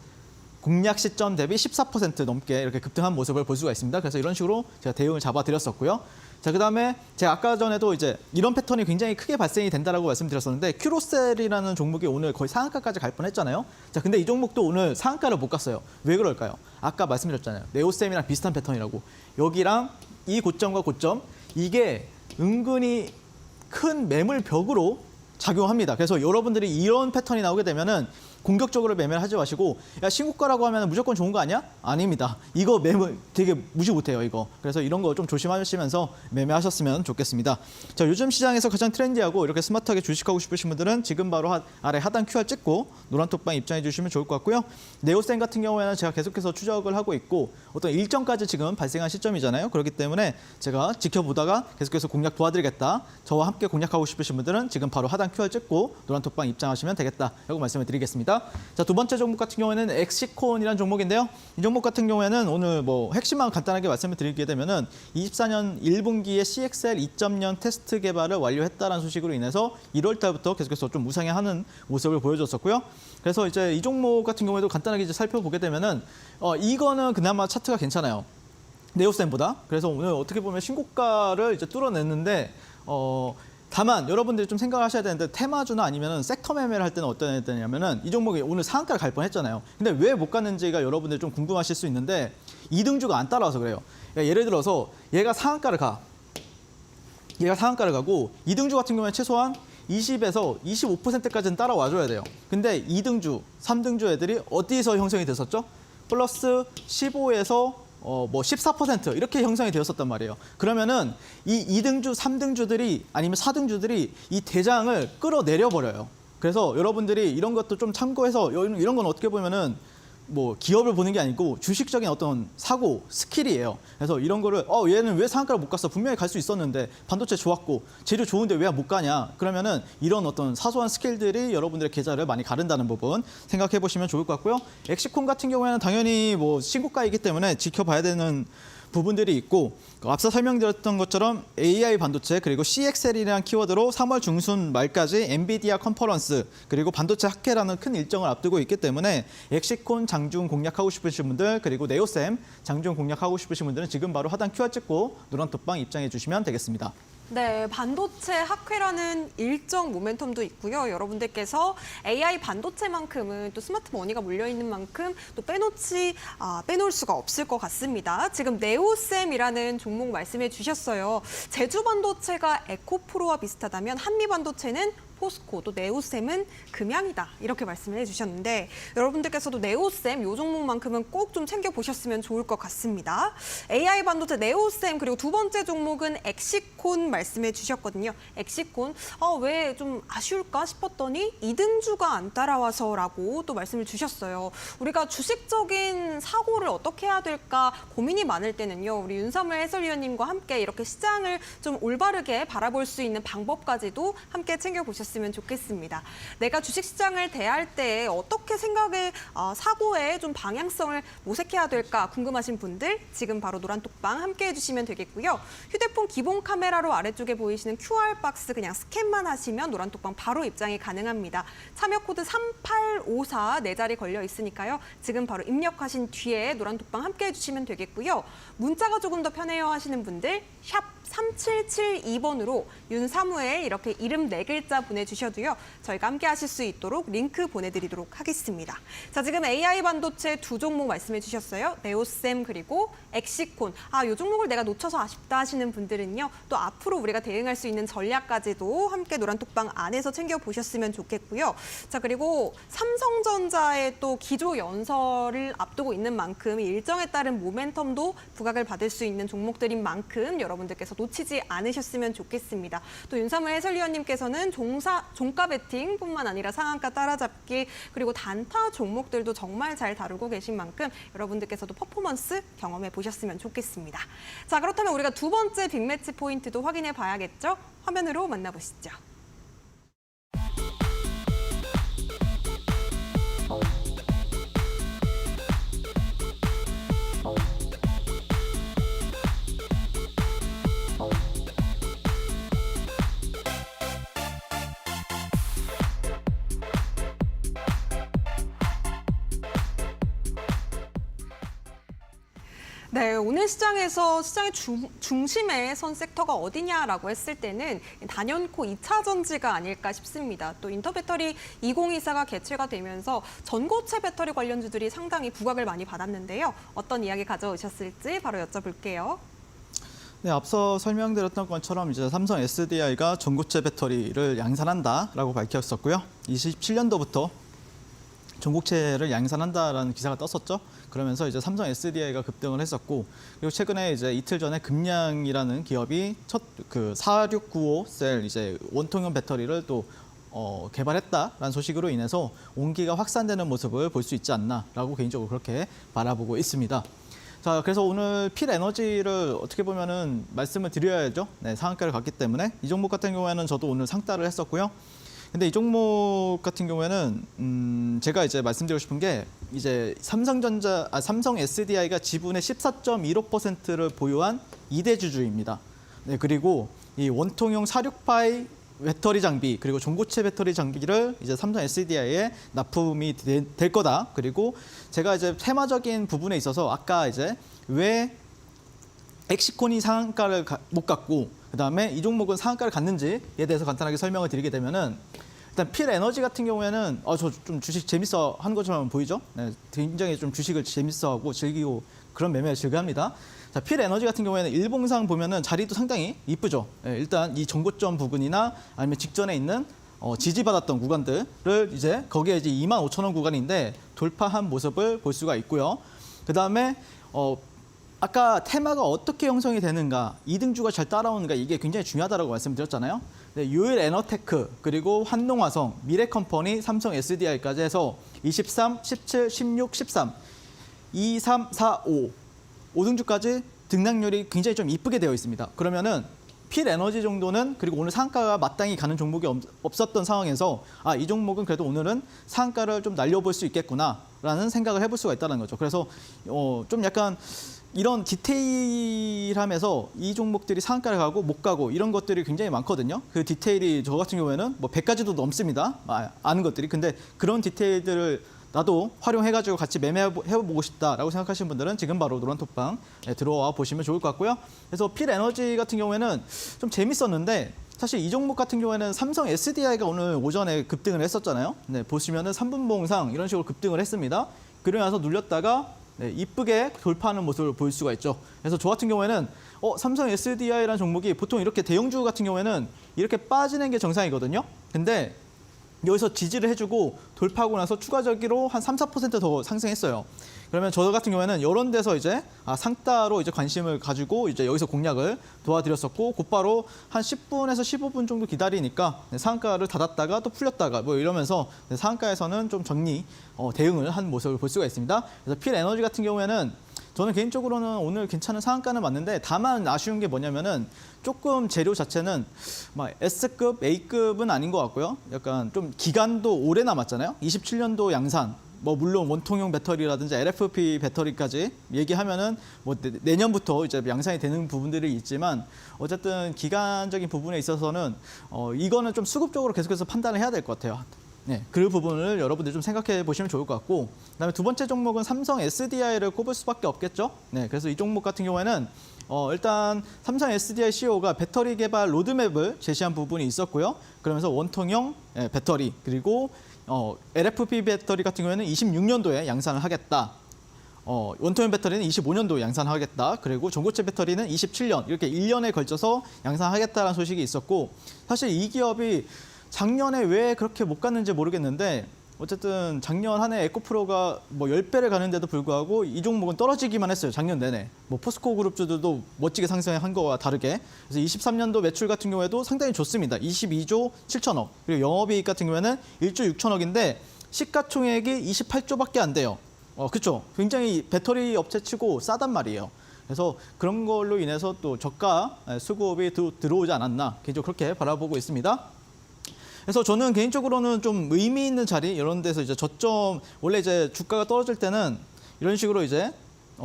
공략 시점 대비 14% 넘게 이렇게 급등한 모습을 볼 수가 있습니다. 그래서 이런 식으로 제가 대응을 잡아드렸었고요. 자, 그다음에 제가 아까 전에도 이제 이런 패턴이 굉장히 크게 발생이 된다라고 말씀드렸었는데 큐로셀이라는 종목이 오늘 거의 상한가까지 갈 뻔했잖아요. 자, 근데 이 종목도 오늘 상한가를 못 갔어요. 왜 그럴까요? 아까 말씀드렸잖아요. 네오셈이랑 비슷한 패턴이라고. 여기랑 이 고점과 고점 이게 은근히 큰 매물 벽으로 작용합니다. 그래서 여러분들이 이런 패턴이 나오게 되면은 공격적으로 매매를 하지 마시고 야 신고가라고 하면 무조건 좋은 거 아니야? 아닙니다. 이거 매물 되게 무시 못해요 이거. 그래서 이런 거 좀 조심하시면서 매매하셨으면 좋겠습니다. 자 요즘 시장에서 가장 트렌디하고 이렇게 스마트하게 주식하고 싶으신 분들은 지금 바로 아래 하단 QR 찍고 노란톡방 입장해 주시면 좋을 것 같고요. 네오셈 같은 경우에는 제가 계속해서 추적을 하고 있고 어떤 일정까지 지금 발생한 시점이잖아요. 그렇기 때문에 제가 지켜보다가 계속해서 공략 도와드리겠다. 저와 함께 공략하고 싶으신 분들은 지금 바로 하단 QR 찍고 노란톡방 입장하시면 되겠다라고 말씀을 드리겠습니다. 자, 두 번째 종목 같은 경우에는 엑시콘이라는 종목인데요. 이 종목 같은 경우에는 오늘 뭐 핵심만 간단하게 말씀을 드리게 되면은 24년 1분기에 CXL 2.0 테스트 개발을 완료했다라는 소식으로 인해서 1월 달부터 계속해서 좀 우상향하는 모습을 보여줬었고요. 그래서 이제 이 종목 같은 경우에도 간단하게 이제 살펴보게 되면은 이거는 그나마 차트가 괜찮아요. 네오셈보다. 그래서 오늘 어떻게 보면 신고가를 이제 뚫어냈는데 다만 여러분들이 좀 생각을 하셔야 되는데 테마주나 아니면 섹터 매매를 할 때는 어떤 애냐면은 이 종목이 오늘 상한가를 갈 뻔했잖아요. 근데 왜 못 갔는지가 여러분들이 좀 궁금하실 수 있는데 2등주가 안 따라와서 그래요. 그러니까 예를 들어서 얘가 상한가를 가고 2등주 같은 경우에 최소한 20에서 25%까지는 따라와줘야 돼요. 근데 2등주, 3등주 애들이 어디서 형성이 됐었죠? 플러스 15에서 뭐 14% 이렇게 형성이 되었었단 말이에요. 그러면은 이 2등주, 3등주들이 아니면 4등주들이 이 대장을 끌어내려 버려요. 그래서 여러분들이 이런 것도 좀 참고해서 이런 건 어떻게 보면은 뭐 기업을 보는 게 아니고 주식적인 어떤 사고, 스킬이에요. 그래서 이런 거를 얘는 왜 상한가를 못 갔어? 분명히 갈 수 있었는데 반도체 좋았고 재료 좋은데 왜 못 가냐? 그러면은 이런 어떤 사소한 스킬들이 여러분들의 계좌를 많이 가른다는 부분 생각해 보시면 좋을 것 같고요. 엑시콘 같은 경우에는 당연히 뭐 신고가이기 때문에 지켜봐야 되는 부분들이 있고 앞서 설명드렸던 것처럼 AI 반도체 그리고 CXL이라는 키워드로 3월 중순 말까지 엔비디아 컨퍼런스 그리고 반도체 학회라는 큰 일정을 앞두고 있기 때문에 엑시콘 장중 공략하고 싶으신 분들 그리고 네오셈 장중 공략하고 싶으신 분들은 지금 바로 하단 QR 찍고 노란톡방 입장해 주시면 되겠습니다. 네, 반도체 학회라는 일정 모멘텀도 있고요. 여러분들께서 AI 반도체만큼은 또 스마트 머니가 몰려있는 만큼 또 빼놓을 수가 없을 것 같습니다. 지금 네오셈이라는 종목 말씀해 주셨어요. 제주 반도체가 에코프로와 비슷하다면 한미 반도체는 포스코, 또 네오셈은 금양이다 이렇게 말씀을 해주셨는데 여러분들께서도 네오셈 이 종목만큼은 꼭 좀 챙겨보셨으면 좋을 것 같습니다. AI 반도체 네오셈 그리고 두 번째 종목은 엑시콘 말씀해 주셨거든요. 엑시콘 왜 좀 아쉬울까 싶었더니 2등주가 안 따라와서라고 또 말씀을 주셨어요. 우리가 주식적인 사고를 어떻게 해야 될까 고민이 많을 때는요. 우리 윤삼을 해설위원님과 함께 이렇게 시장을 좀 올바르게 바라볼 수 있는 방법까지도 함께 챙겨보셨습니다. 으면 좋겠습니다. 내가 주식시장을 대할 때 어떻게 사고의 좀 방향성을 모색해야 될까 궁금하신 분들 지금 바로 노란톡방 함께 해주시면 되겠고요. 휴대폰 기본 카메라로 아래쪽에 보이시는 QR박스 그냥 스캔만 하시면 노란톡방 바로 입장이 가능합니다. 참여 코드 3854 네 자리 걸려 있으니까요. 지금 바로 입력하신 뒤에 노란톡방 함께 해주시면 되겠고요. 문자가 조금 더 편해요 하시는 분들 샵 3772번으로 윤사무엘 이렇게 이름 4글자 보내주셔도요. 저희가 함께 하실 수 있도록 링크 보내드리도록 하겠습니다. 자, 지금 AI 반도체 두 종목 말씀해 주셨어요. 네오셈 그리고 엑시콘. 이 종목을 내가 놓쳐서 아쉽다 하시는 분들은요. 또 앞으로 우리가 대응할 수 있는 전략까지도 함께 노란톡방 안에서 챙겨보셨으면 좋겠고요. 자, 그리고 삼성전자의 또 기조 연설을 앞두고 있는 만큼 일정에 따른 모멘텀도 부각을 받을 수 있는 종목들인 만큼 여러분들께서 놓치지 않으셨으면 좋겠습니다. 또 윤삼을 해설위원님께서는 종가 베팅뿐만 아니라 상한가 따라잡기 그리고 단타 종목들도 정말 잘 다루고 계신 만큼 여러분들께서도 퍼포먼스 경험해 보셨으면 좋겠습니다. 자, 그렇다면 우리가 두 번째 빅매치 포인트도 확인해 봐야겠죠? 화면으로 만나보시죠. 네, 오늘 시장에서 시장의 중심에 선 섹터가 어디냐라고 했을 때는 단연코 2차 전지가 아닐까 싶습니다. 또 인터배터리 2024가 개최가 되면서 전고체 배터리 관련주들이 상당히 부각을 많이 받았는데요. 어떤 이야기 가져오셨을지 바로 여쭤볼게요. 네, 앞서 설명드렸던 것처럼 이제 삼성 SDI가 전고체 배터리를 양산한다라고 밝혔었고요. 27년도부터 전고체를 양산한다라는 기사가 떴었죠. 그러면서 이제 삼성 SDI가 급등을 했었고, 그리고 최근에 이제 이틀 전에 금량이라는 기업이 첫 그 4695셀 이제 원통형 배터리를 또 개발했다라는 소식으로 인해서 온기가 확산되는 모습을 볼 수 있지 않나라고 개인적으로 그렇게 바라보고 있습니다. 자, 그래서 오늘 필에너지를 어떻게 보면은 말씀을 드려야죠. 네, 상한가를 갔기 때문에 이 종목 같은 경우에는 저도 오늘 상따를 했었고요. 근데 이 종목 같은 경우에는 제가 이제 말씀드리고 싶은 게 이제 삼성 SDI가 지분의 14.15%를 보유한 2대 주주입니다. 네, 그리고 이 원통형 468 배터리 장비 그리고 전고체 배터리 장비를 이제 삼성 SDI에 납품이 될 거다. 그리고 제가 이제 테마적인 부분에 있어서 아까 이제 왜 엑시콘이 상한가를 못 갔고 그다음에 이 종목은 상한가를 갔는지에 대해서 간단하게 설명을 드리게 되면은 일단 필에너지 같은 경우에는 저 좀 주식 재밌어 하는 것처럼 보이죠? 네, 굉장히 좀 주식을 재밌어하고 즐기고 그런 매매를 즐겨합니다. 자, 필 에너지 같은 경우에는 일봉상 보면은 자리도 상당히 이쁘죠. 예, 일단 이 전고점 부근이나 아니면 직전에 있는 지지받았던 구간들을 이제 거기에 이제 25,000원 구간인데 돌파한 모습을 볼 수가 있고요. 그 다음에 아까 테마가 어떻게 형성이 되는가, 이등주가 잘 따라오는가 이게 굉장히 중요하다고 말씀드렸잖아요. 네, 요일 에너테크, 그리고 한농화성, 미래컴퍼니, 삼성 SDI까지 해서 23, 17, 16, 13, 2, 3, 4, 5, 5등주까지 등락률이 굉장히 좀 이쁘게 되어 있습니다. 그러면은 필 에너지 정도는 그리고 오늘 상한가가 마땅히 가는 종목이 없었던 상황에서 이 종목은 그래도 오늘은 상한가를 좀 날려볼 수 있겠구나라는 생각을 해볼 수가 있다는 거죠. 그래서 좀 약간 이런 디테일함에서 이 종목들이 상한가를 가고 못 가고 이런 것들이 굉장히 많거든요. 그 디테일이 저 같은 경우에는 뭐 100가지도 넘습니다. 아는 것들이. 근데 그런 디테일들을 나도 활용해가지고 같이 매매해보고 싶다라고 생각하시는 분들은 지금 바로 노란톡방 들어와 보시면 좋을 것 같고요. 그래서 필 에너지 같은 경우에는 좀 재밌었는데 사실 이 종목 같은 경우에는 삼성 SDI가 오늘 오전에 급등을 했었잖아요. 네, 보시면은 3분봉상 이런 식으로 급등을 했습니다. 그러고 나서 눌렸다가 이쁘게 돌파하는 모습을 볼 수가 있죠. 그래서 저 같은 경우에는 삼성 SDI라는 종목이 보통 이렇게 대형주 같은 경우에는 이렇게 빠지는 게 정상이거든요. 근데 여기서 지지를 해주고 돌파하고 나서 추가적으로 한 3, 4%더 상승했어요. 그러면 저 같은 경우에는 이런 데서 이제 상따로 이제 관심을 가지고 이제 여기서 공략을 도와드렸었고 곧바로 한 10분에서 15분 정도 기다리니까 상한가를 닫았다가 또 풀렸다가 뭐 이러면서 상한가에서는 좀 정리 대응을 한 모습을 볼 수가 있습니다. 그래서 필 에너지 같은 경우에는 저는 개인적으로는 오늘 괜찮은 상한가는 맞는데 다만 아쉬운 게 뭐냐면은 조금 재료 자체는 막 S급, A급은 아닌 것 같고요. 약간 좀 기간도 오래 남았잖아요. 27년도 양산. 뭐 물론 원통형 배터리라든지 LFP 배터리까지 얘기하면은 뭐 내년부터 이제 양산이 되는 부분들이 있지만 어쨌든 기간적인 부분에 있어서는 이거는 좀 수급적으로 계속해서 판단을 해야 될 것 같아요. 네, 그 부분을 여러분들 좀 생각해 보시면 좋을 것 같고 그다음에 두 번째 종목은 삼성 SDI를 꼽을 수밖에 없겠죠. 네, 그래서 이 종목 같은 경우에는 일단 삼성 SDI CEO가 배터리 개발 로드맵을 제시한 부분이 있었고요. 그러면서 원통형 배터리 그리고 LFP 배터리 같은 경우에는 26년도에 양산을 하겠다. 원통형 배터리는 25년도 양산하겠다. 그리고 전고체 배터리는 27년 이렇게 1년에 걸쳐서 양산하겠다라는 소식이 있었고 사실 이 기업이 작년에 왜 그렇게 못 갔는지 모르겠는데 어쨌든 작년 한 해 에코프로가 뭐 10배를 가는데도 불구하고 이 종목은 떨어지기만 했어요. 작년 내내. 뭐 포스코 그룹주들도 멋지게 상승한 거와 다르게. 그래서 23년도 매출 같은 경우에도 상당히 좋습니다. 22조 7천억. 그리고 영업이익 같은 경우에는 1조 6천억인데 시가총액이 28조밖에 안 돼요. 그렇죠. 굉장히 배터리 업체치고 싸단 말이에요. 그래서 그런 걸로 인해서 또 저가 수급이 들어오지 않았나 개인적으로 그렇게 바라보고 있습니다. 그래서 저는 개인적으로는 좀 의미 있는 자리 이런 데서 이제 저점 원래 이제 주가가 떨어질 때는 이런 식으로 이제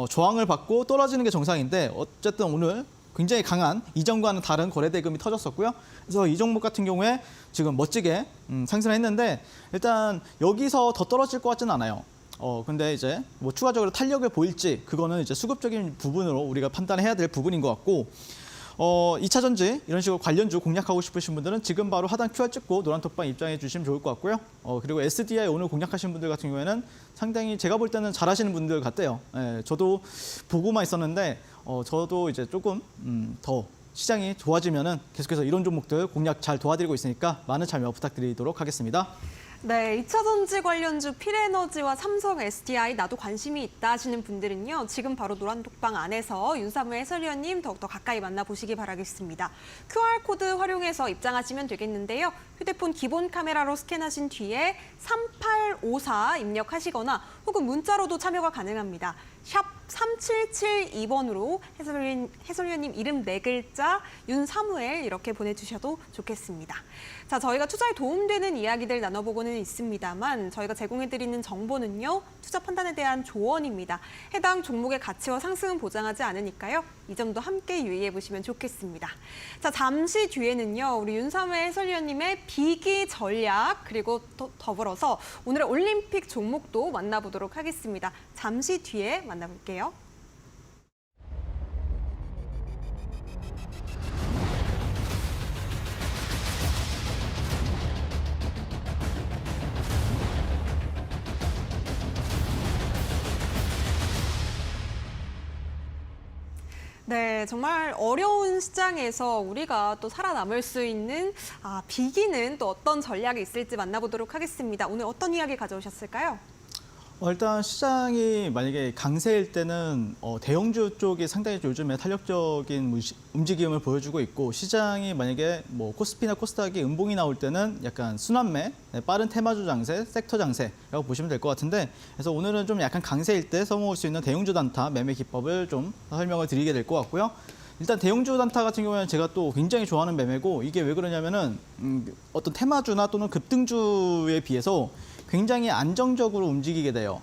저항을 받고 떨어지는 게 정상인데 어쨌든 오늘 굉장히 강한 이전과는 다른 거래 대금이 터졌었고요. 그래서 이 종목 같은 경우에 지금 멋지게 상승을 했는데 일단 여기서 더 떨어질 것 같지는 않아요. 근데 이제 뭐 추가적으로 탄력을 보일지 그거는 이제 수급적인 부분으로 우리가 판단해야 될 부분인 것 같고 2차 전지 이런 식으로 관련주 공략하고 싶으신 분들은 지금 바로 하단 QR 찍고 노란톡방 입장해 주시면 좋을 것 같고요. 그리고 SDI 오늘 공략하시는 분들 같은 경우에는 상당히 제가 볼 때는 잘하시는 분들 같아요. 저도 보고만 있었는데 저도 이제 조금 더 시장이 좋아지면은 계속해서 이런 종목들 공략 잘 도와드리고 있으니까 많은 참여 부탁드리도록 하겠습니다. 네, 2차 전지 관련주 필에너지와 삼성 SDI 나도 관심이 있다 하시는 분들은요. 지금 바로 노란톡방 안에서 윤사무 해설위원님 더욱더 가까이 만나보시기 바라겠습니다. QR코드 활용해서 입장하시면 되겠는데요. 휴대폰 기본 카메라로 스캔하신 뒤에 3854 입력하시거나 혹은 문자로도 참여가 가능합니다. 샵 3772번으로 해설위원님 이름 4글자 윤사무엘 이렇게 보내주셔도 좋겠습니다. 자, 저희가 투자에 도움되는 이야기들 나눠보고는 있습니다만 저희가 제공해드리는 정보는요. 투자 판단에 대한 조언입니다. 해당 종목의 가치와 상승은 보장하지 않으니까요. 이 점도 함께 유의해보시면 좋겠습니다. 자, 잠시 뒤에는요. 우리 윤사무엘 해설위원님의 비기 전략 그리고 더불어서 오늘의 올림픽 종목도 만나보도록 하겠습니다. 잠시 뒤에 만나볼게요. 네, 정말 어려운 시장에서 우리가 또 살아남을 수 있는 비기는 또 어떤 전략이 있을지 만나보도록 하겠습니다. 오늘 어떤 이야기 가져오셨을까요? 일단 시장이 만약에 강세일 때는 대형주 쪽이 상당히 요즘에 탄력적인 움직임을 보여주고 있고, 시장이 만약에 뭐 코스피나 코스닥이 음봉이 나올 때는 약간 순환매, 빠른 테마주 장세, 섹터 장세라고 보시면 될 것 같은데, 그래서 오늘은 좀 약간 강세일 때 써먹을 수 있는 대형주 단타 매매 기법을 좀 설명을 드리게 될 것 같고요. 일단 대형주 단타 같은 경우에는 제가 또 굉장히 좋아하는 매매고, 이게 왜 그러냐면은 어떤 테마주나 또는 급등주에 비해서 굉장히 안정적으로 움직이게 돼요.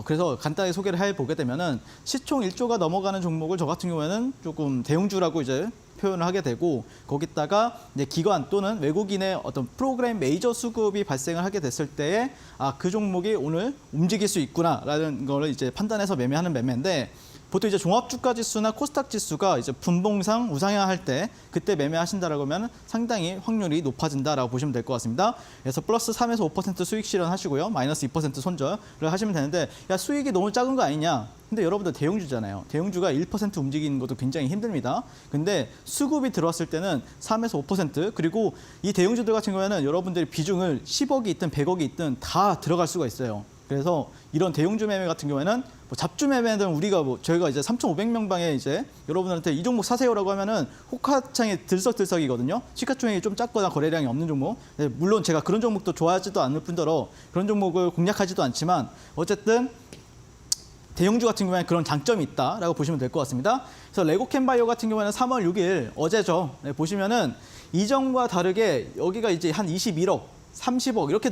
그래서 간단히 소개를 해보게 되면은 시총 1조가 넘어가는 종목을 저 같은 경우에는 조금 대형주라고 이제 표현을 하게 되고, 거기다가 이제 기관 또는 외국인의 어떤 프로그램 메이저 수급이 발생을 하게 됐을 때에 그 종목이 오늘 움직일 수 있구나라는 거를 이제 판단해서 매매하는 매매인데, 보통 이제 종합주가지수나 코스닥 지수가 이제 분봉상 우상향할 때 그때 매매하신다라고 하면 상당히 확률이 높아진다라고 보시면 될 것 같습니다. 그래서 플러스 3에서 5% 수익 실현하시고요, 마이너스 2% 손절을 하시면 되는데, 야 수익이 너무 작은 거 아니냐? 근데 여러분들 대형주잖아요. 대형주가 1% 움직이는 것도 굉장히 힘듭니다. 근데 수급이 들어왔을 때는 3에서 5%, 그리고 이 대형주들 같은 경우에는 여러분들이 비중을 10억이 있든 100억이 있든 다 들어갈 수가 있어요. 그래서 이런 대형주 매매 같은 경우에는 뭐 잡주 매매는 우리가 저희가 이제 3,500명 방에 이제 여러분들한테 이 종목 사세요라고 하면은 호카창이 들썩들썩이거든요. 시가총액이 좀 작거나 거래량이 없는 종목. 물론 제가 그런 종목도 좋아하지도 않을 뿐더러 그런 종목을 공략하지도 않지만, 어쨌든 대형주 같은 경우에는 그런 장점이 있다라고 보시면 될 것 같습니다. 그래서 레고캠바이오 같은 경우에는 3월 6일 어제죠. 보시면은 이전과 다르게 여기가 이제 한 21억, 30억 이렇게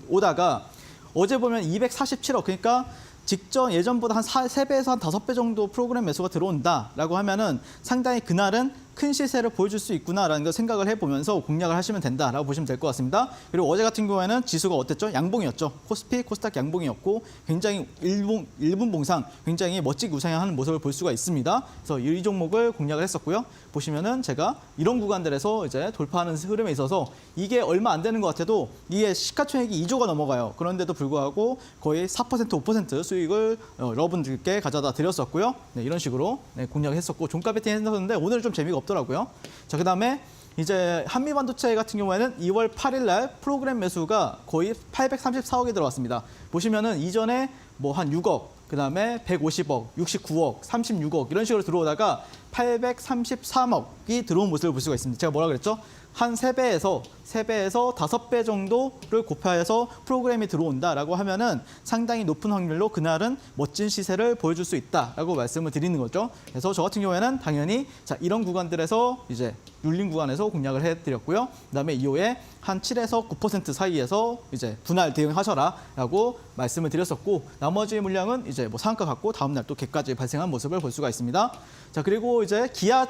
오다가 어제 보면 247억, 그러니까 직전 예전보다 한 3배에서 한 5배 정도 프로그램 매수가 들어온다라고 하면은 상당히 그날은 큰 시세를 보여줄 수 있구나라는 걸 생각을 해보면서 공략을 하시면 된다라고 보시면 될 것 같습니다. 그리고 어제 같은 경우에는 지수가 어땠죠? 양봉이었죠. 코스피, 코스닥 양봉이었고 굉장히 일분 봉상 굉장히 멋지게 우상향하는 모습을 볼 수가 있습니다. 그래서 이 종목을 공략을 했었고요. 보시면은 제가 이런 구간들에서 이제 돌파하는 흐름에 있어서 이게 얼마 안 되는 것 같아도 이게 시가총액이 2조가 넘어가요. 그런데도 불구하고 거의 4%, 5% 수익을 여러분들께 가져다 드렸었고요. 네, 이런 식으로 공략을 했었고 종가 베팅 했었는데 오늘 좀 재미가 없더라고요. 자, 그다음에 이제 한미반도체 같은 경우에는 2월 8일 날 프로그램 매수가 거의 834억이 들어왔습니다. 보시면은 이전에 뭐 한 6억, 그다음에 150억, 69억, 36억 이런 식으로 들어오다가 833억이 들어온 모습을 볼 수가 있습니다. 제가 뭐라 그랬죠? 한 3배에서 5배 정도를 곱해서 프로그램이 들어온다라고 하면은 상당히 높은 확률로 그날은 멋진 시세를 보여줄 수 있다라고 말씀을 드리는 거죠. 그래서 저 같은 경우에는 당연히 자 이런 구간들에서 이제 눌린 구간에서 공략을 해드렸고요. 그다음에 이후에 한 7에서 9% 사이에서 이제 분할 대응하셔라라고 말씀을 드렸었고, 나머지 물량은 이제 뭐 상한가 갖고 다음 날 또 개까지 발생한 모습을 볼 수가 있습니다. 자, 그리고 이제 기아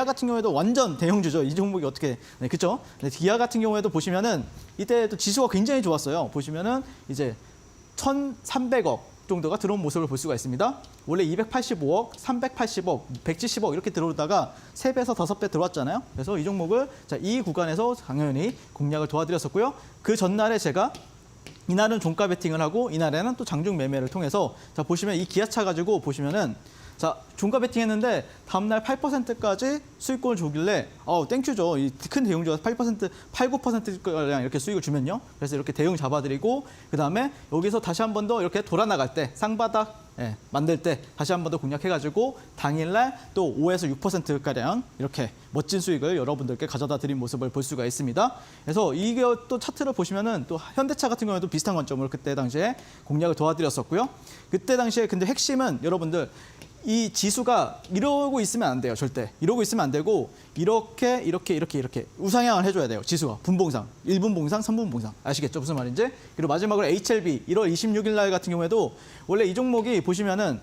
같은 경우에도 완전 대형주죠. 이 종목이 어떻게 그렇죠? 기아 같은 경우에도 보시면은 이때도 지수가 굉장히 좋았어요. 보시면은 이제 1,300억 정도가 들어온 모습을 볼 수가 있습니다. 원래 285억, 380억, 170억 이렇게 들어오다가 3배에서 5배 들어왔잖아요. 그래서 이 종목을 자, 이 구간에서 당연히 공략을 도와드렸었고요. 그 전날에 제가 이날은 종가 베팅을 하고 이날에는 또 장중 매매를 통해서 자 보시면 이 기아차 가지고 보시면은 자 종가 베팅했는데 다음날 8%까지 수익권을 주길래 땡큐죠. 이 큰 대형주가 8%, 8, 9%량 이렇게 수익을 주면요. 그래서 이렇게 대응 잡아드리고 그다음에 여기서 다시 한 번 더 이렇게 돌아 나갈 때 쌍바닥 만들 때 다시 한 번 더 공략해가지고 당일날 또 5에서 6%가량 이렇게 멋진 수익을 여러분들께 가져다 드린 모습을 볼 수가 있습니다. 그래서 이게 또 차트를 보시면은 또 현대차 같은 경우에도 비슷한 관점을 그때 당시에 공략을 도와드렸었고요. 그때 당시에 근데 핵심은 여러분들 이 지수가 이러고 있으면 안 돼요. 절대. 이러고 있으면 안 되고 이렇게 우상향을 해줘야 돼요. 지수가 분봉상. 1분 봉상, 3분 봉상. 아시겠죠? 무슨 말인지? 그리고 마지막으로 HLB 1월 26일 날 같은 경우에도 원래 이 종목이 보시면은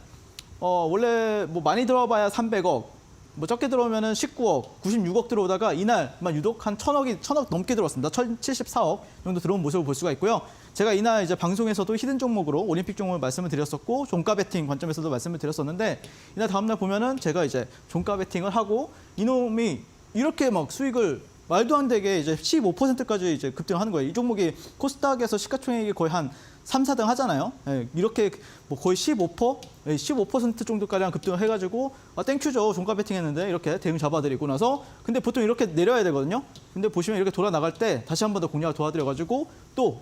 원래 뭐 많이 들어봐야 300억, 뭐 적게 들어오면은 19억, 96억 들어오다가 이날만 유독 한 1,000억 넘게 들어왔습니다. 1,074억 정도 들어온 모습을 볼 수가 있고요. 제가 이날 이제 방송에서도 히든 종목으로 올림픽 종목을 말씀을 드렸었고 종가 베팅 관점에서도 말씀을 드렸었는데 이날 다음날 보면은 제가 이제 종가 베팅을 하고 이놈이 이렇게 막 수익을 말도 안 되게 이제 15%까지 이제 급등하는 거예요. 이 종목이 코스닥에서 시가총액이 거의 한 3, 4등 하잖아요. 예, 이렇게 뭐 거의 15% 정도가량 급등을 해가지고 땡큐죠. 종가 베팅했는데 이렇게 대응 잡아드리고 나서 근데 보통 이렇게 내려야 되거든요. 근데 보시면 이렇게 돌아 나갈 때 다시 한 번 더 공략을 도와드려가지고 또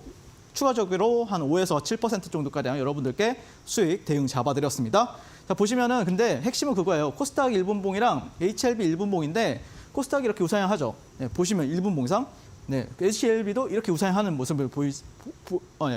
추가적으로 한 5에서 7% 정도가량 여러분들께 수익 대응 잡아드렸습니다. 자, 보시면은 근데 핵심은 그거예요. 코스닥 1분봉이랑 HLB 1분봉인데 코스닥이 이렇게 우상향하죠. 네, 보시면 1분봉상. 네, HLB도 이렇게 우상향하는 모습을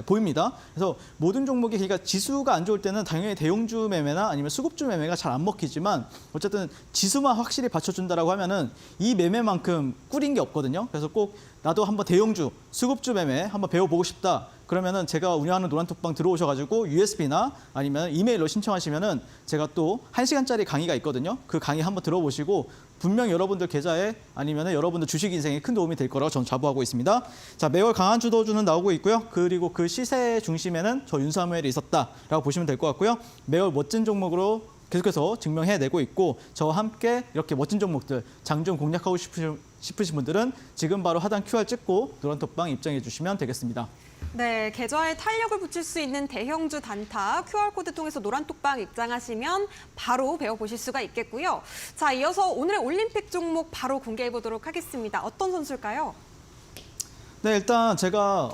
보입니다. 그래서 모든 종목이 그러니까 지수가 안 좋을 때는 당연히 대형주 매매나 아니면 수급주 매매가 잘 안 먹히지만 어쨌든 지수만 확실히 받쳐준다라고 하면은 이 매매만큼 꿀인 게 없거든요. 그래서 꼭 나도 한번 대형주, 수급주 매매 한번 배워보고 싶다. 그러면은 제가 운영하는 노란톡방 들어오셔가지고 USB나 아니면 이메일로 신청하시면은 제가 또 1시간짜리 강의가 있거든요. 그 강의 한번 들어보시고 분명 여러분들 계좌에 아니면은 여러분들 주식 인생에 큰 도움이 될 거라고 저는 자부하고 있습니다. 자, 매월 강한 주도주는 나오고 있고요. 그리고 그 시세 중심에는 저 윤사무엘이 있었다라고 보시면 될 것 같고요. 매월 멋진 종목으로 계속해서 증명해내고 있고 저와 함께 이렇게 멋진 종목들 장중 공략하고 싶으신 분들은 지금 바로 하단 QR 찍고 노란톡방 입장해 주시면 되겠습니다. 네, 계좌에 탄력을 붙일 수 있는 대형주 단타 QR코드 통해서 노란톡방 입장하시면 바로 배워보실 수가 있겠고요. 자, 이어서 오늘의 올림픽 종목 바로 공개해 보도록 하겠습니다. 어떤 선수일까요? 네, 일단 제가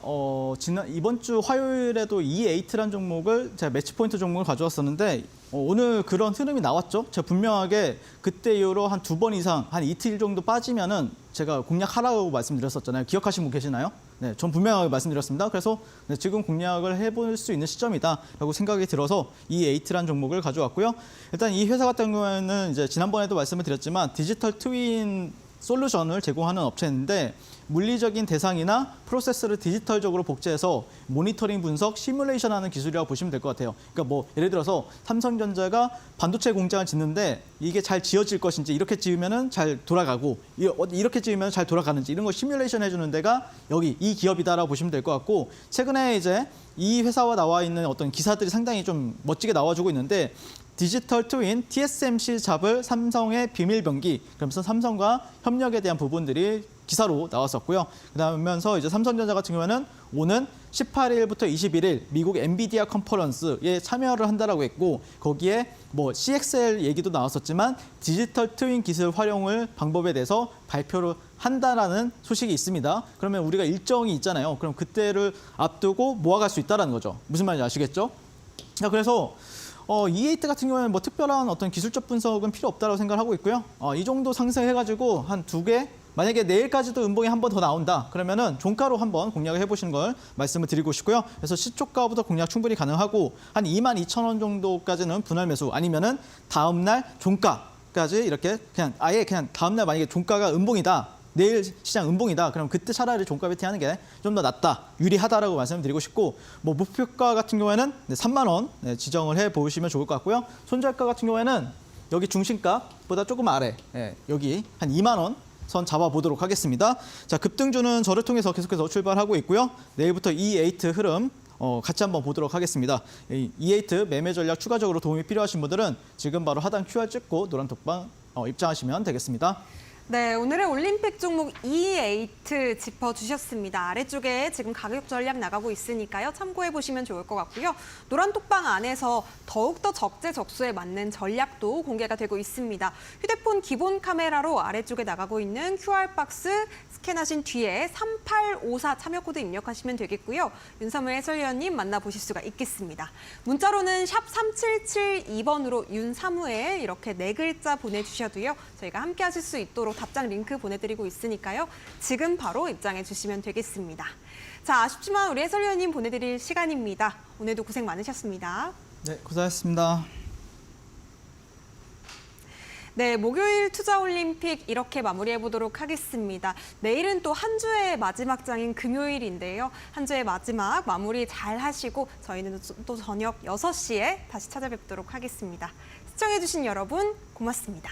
이번 주 화요일에도 E8라는 종목을 제가 매치 포인트 종목을 가져왔었는데 오늘 그런 흐름이 나왔죠. 제가 분명하게 그때 이후로 한 2번 이상 한 이틀 정도 빠지면은 제가 공략하라고 말씀드렸었잖아요. 기억하신 분 계시나요? 네, 전 분명하게 말씀드렸습니다. 그래서 네, 지금 공략을 해볼 수 있는 시점이다라고 생각이 들어서 E8라는 종목을 가져왔고요. 일단 이 회사 같은 경우에는 이제 지난번에도 말씀을 드렸지만 디지털 트윈 솔루션을 제공하는 업체인데 물리적인 대상이나 프로세스를 디지털적으로 복제해서 모니터링 분석, 시뮬레이션하는 기술이라고 보시면 될 것 같아요. 그러니까 뭐 예를 들어서 삼성전자가 반도체 공장을 짓는데 이게 잘 지어질 것인지 이렇게 지으면은 잘 돌아가고 이렇게 지으면 잘 돌아가는지 이런 거 시뮬레이션 해주는 데가 여기 이 기업이다라고 보시면 될 것 같고 최근에 이제 이 회사와 나와 있는 어떤 기사들이 상당히 좀 멋지게 나와주고 있는데 디지털 트윈 TSMC 잡을 삼성의 비밀 병기 그러면서 삼성과 협력에 대한 부분들이 기사로 나왔었고요. 그러면서 이제 삼성전자 같은 경우에는 오는 18일부터 21일 미국 엔비디아 컨퍼런스에 참여를 한다라고 했고 거기에 뭐 CXL 얘기도 나왔었지만 디지털 트윈 기술 활용을 방법에 대해서 발표를 한다라는 소식이 있습니다. 그러면 우리가 일정이 있잖아요. 그럼 그때를 앞두고 모아갈 수 있다라는 거죠. 무슨 말인지 아시겠죠? 자, 그래서 E8 같은 경우에는 뭐 특별한 어떤 기술적 분석은 필요 없다고 생각을 하고 있고요. 이 정도 상승해가지고 한 2개 만약에 내일까지도 음봉이 한 번 더 나온다 그러면은 종가로 한번 공략을 해보시는 걸 말씀을 드리고 싶고요. 그래서 시초가부터 공략 충분히 가능하고 한 22,000원 정도까지는 분할 매수 아니면은 다음날 종가까지 이렇게 그냥 아예 그냥 다음날 만약에 종가가 음봉이다. 내일 시장 음봉이다. 그럼 그때 차라리 종가 베팅하는 게 좀 더 낫다, 유리하다라고 말씀드리고 싶고 뭐 목표가 같은 경우에는 3만 원 지정을 해 보시면 좋을 것 같고요. 손절가 같은 경우에는 여기 중심가보다 조금 아래 여기 한 2만 원 선 잡아보도록 하겠습니다. 자, 급등주는 저를 통해서 계속해서 출발하고 있고요. 내일부터 E8 흐름 같이 한번 보도록 하겠습니다. E8 매매 전략 추가적으로 도움이 필요하신 분들은 지금 바로 하단 QR 찍고 노란톡방 입장하시면 되겠습니다. 네, 오늘의 올림픽 종목 E8 짚어주셨습니다. 아래쪽에 지금 가격 전략 나가고 있으니까요. 참고해보시면 좋을 것 같고요. 노란톡방 안에서 더욱더 적재적소에 맞는 전략도 공개가 되고 있습니다. 휴대폰 기본 카메라로 아래쪽에 나가고 있는 QR박스 스캔하신 뒤에 3854 참여 코드 입력하시면 되겠고요. 윤사무엘 해설위원님 만나보실 수가 있겠습니다. 문자로는 샵 3772번으로 윤사무엘 이렇게 4글자 보내주셔도요. 저희가 함께 하실 수 있도록 답장 링크 보내드리고 있으니까요. 지금 바로 입장해 주시면 되겠습니다. 자, 아쉽지만 우리 해설위원님 보내드릴 시간입니다. 오늘도 고생 많으셨습니다. 네, 고생하셨습니다. 네, 목요일 투자올림픽 이렇게 마무리해 보도록 하겠습니다. 내일은 또 한 주의 마지막 장인 금요일인데요. 한 주의 마지막 마무리 잘 하시고 저희는 또 저녁 6시에 다시 찾아뵙도록 하겠습니다. 시청해주신 여러분 고맙습니다.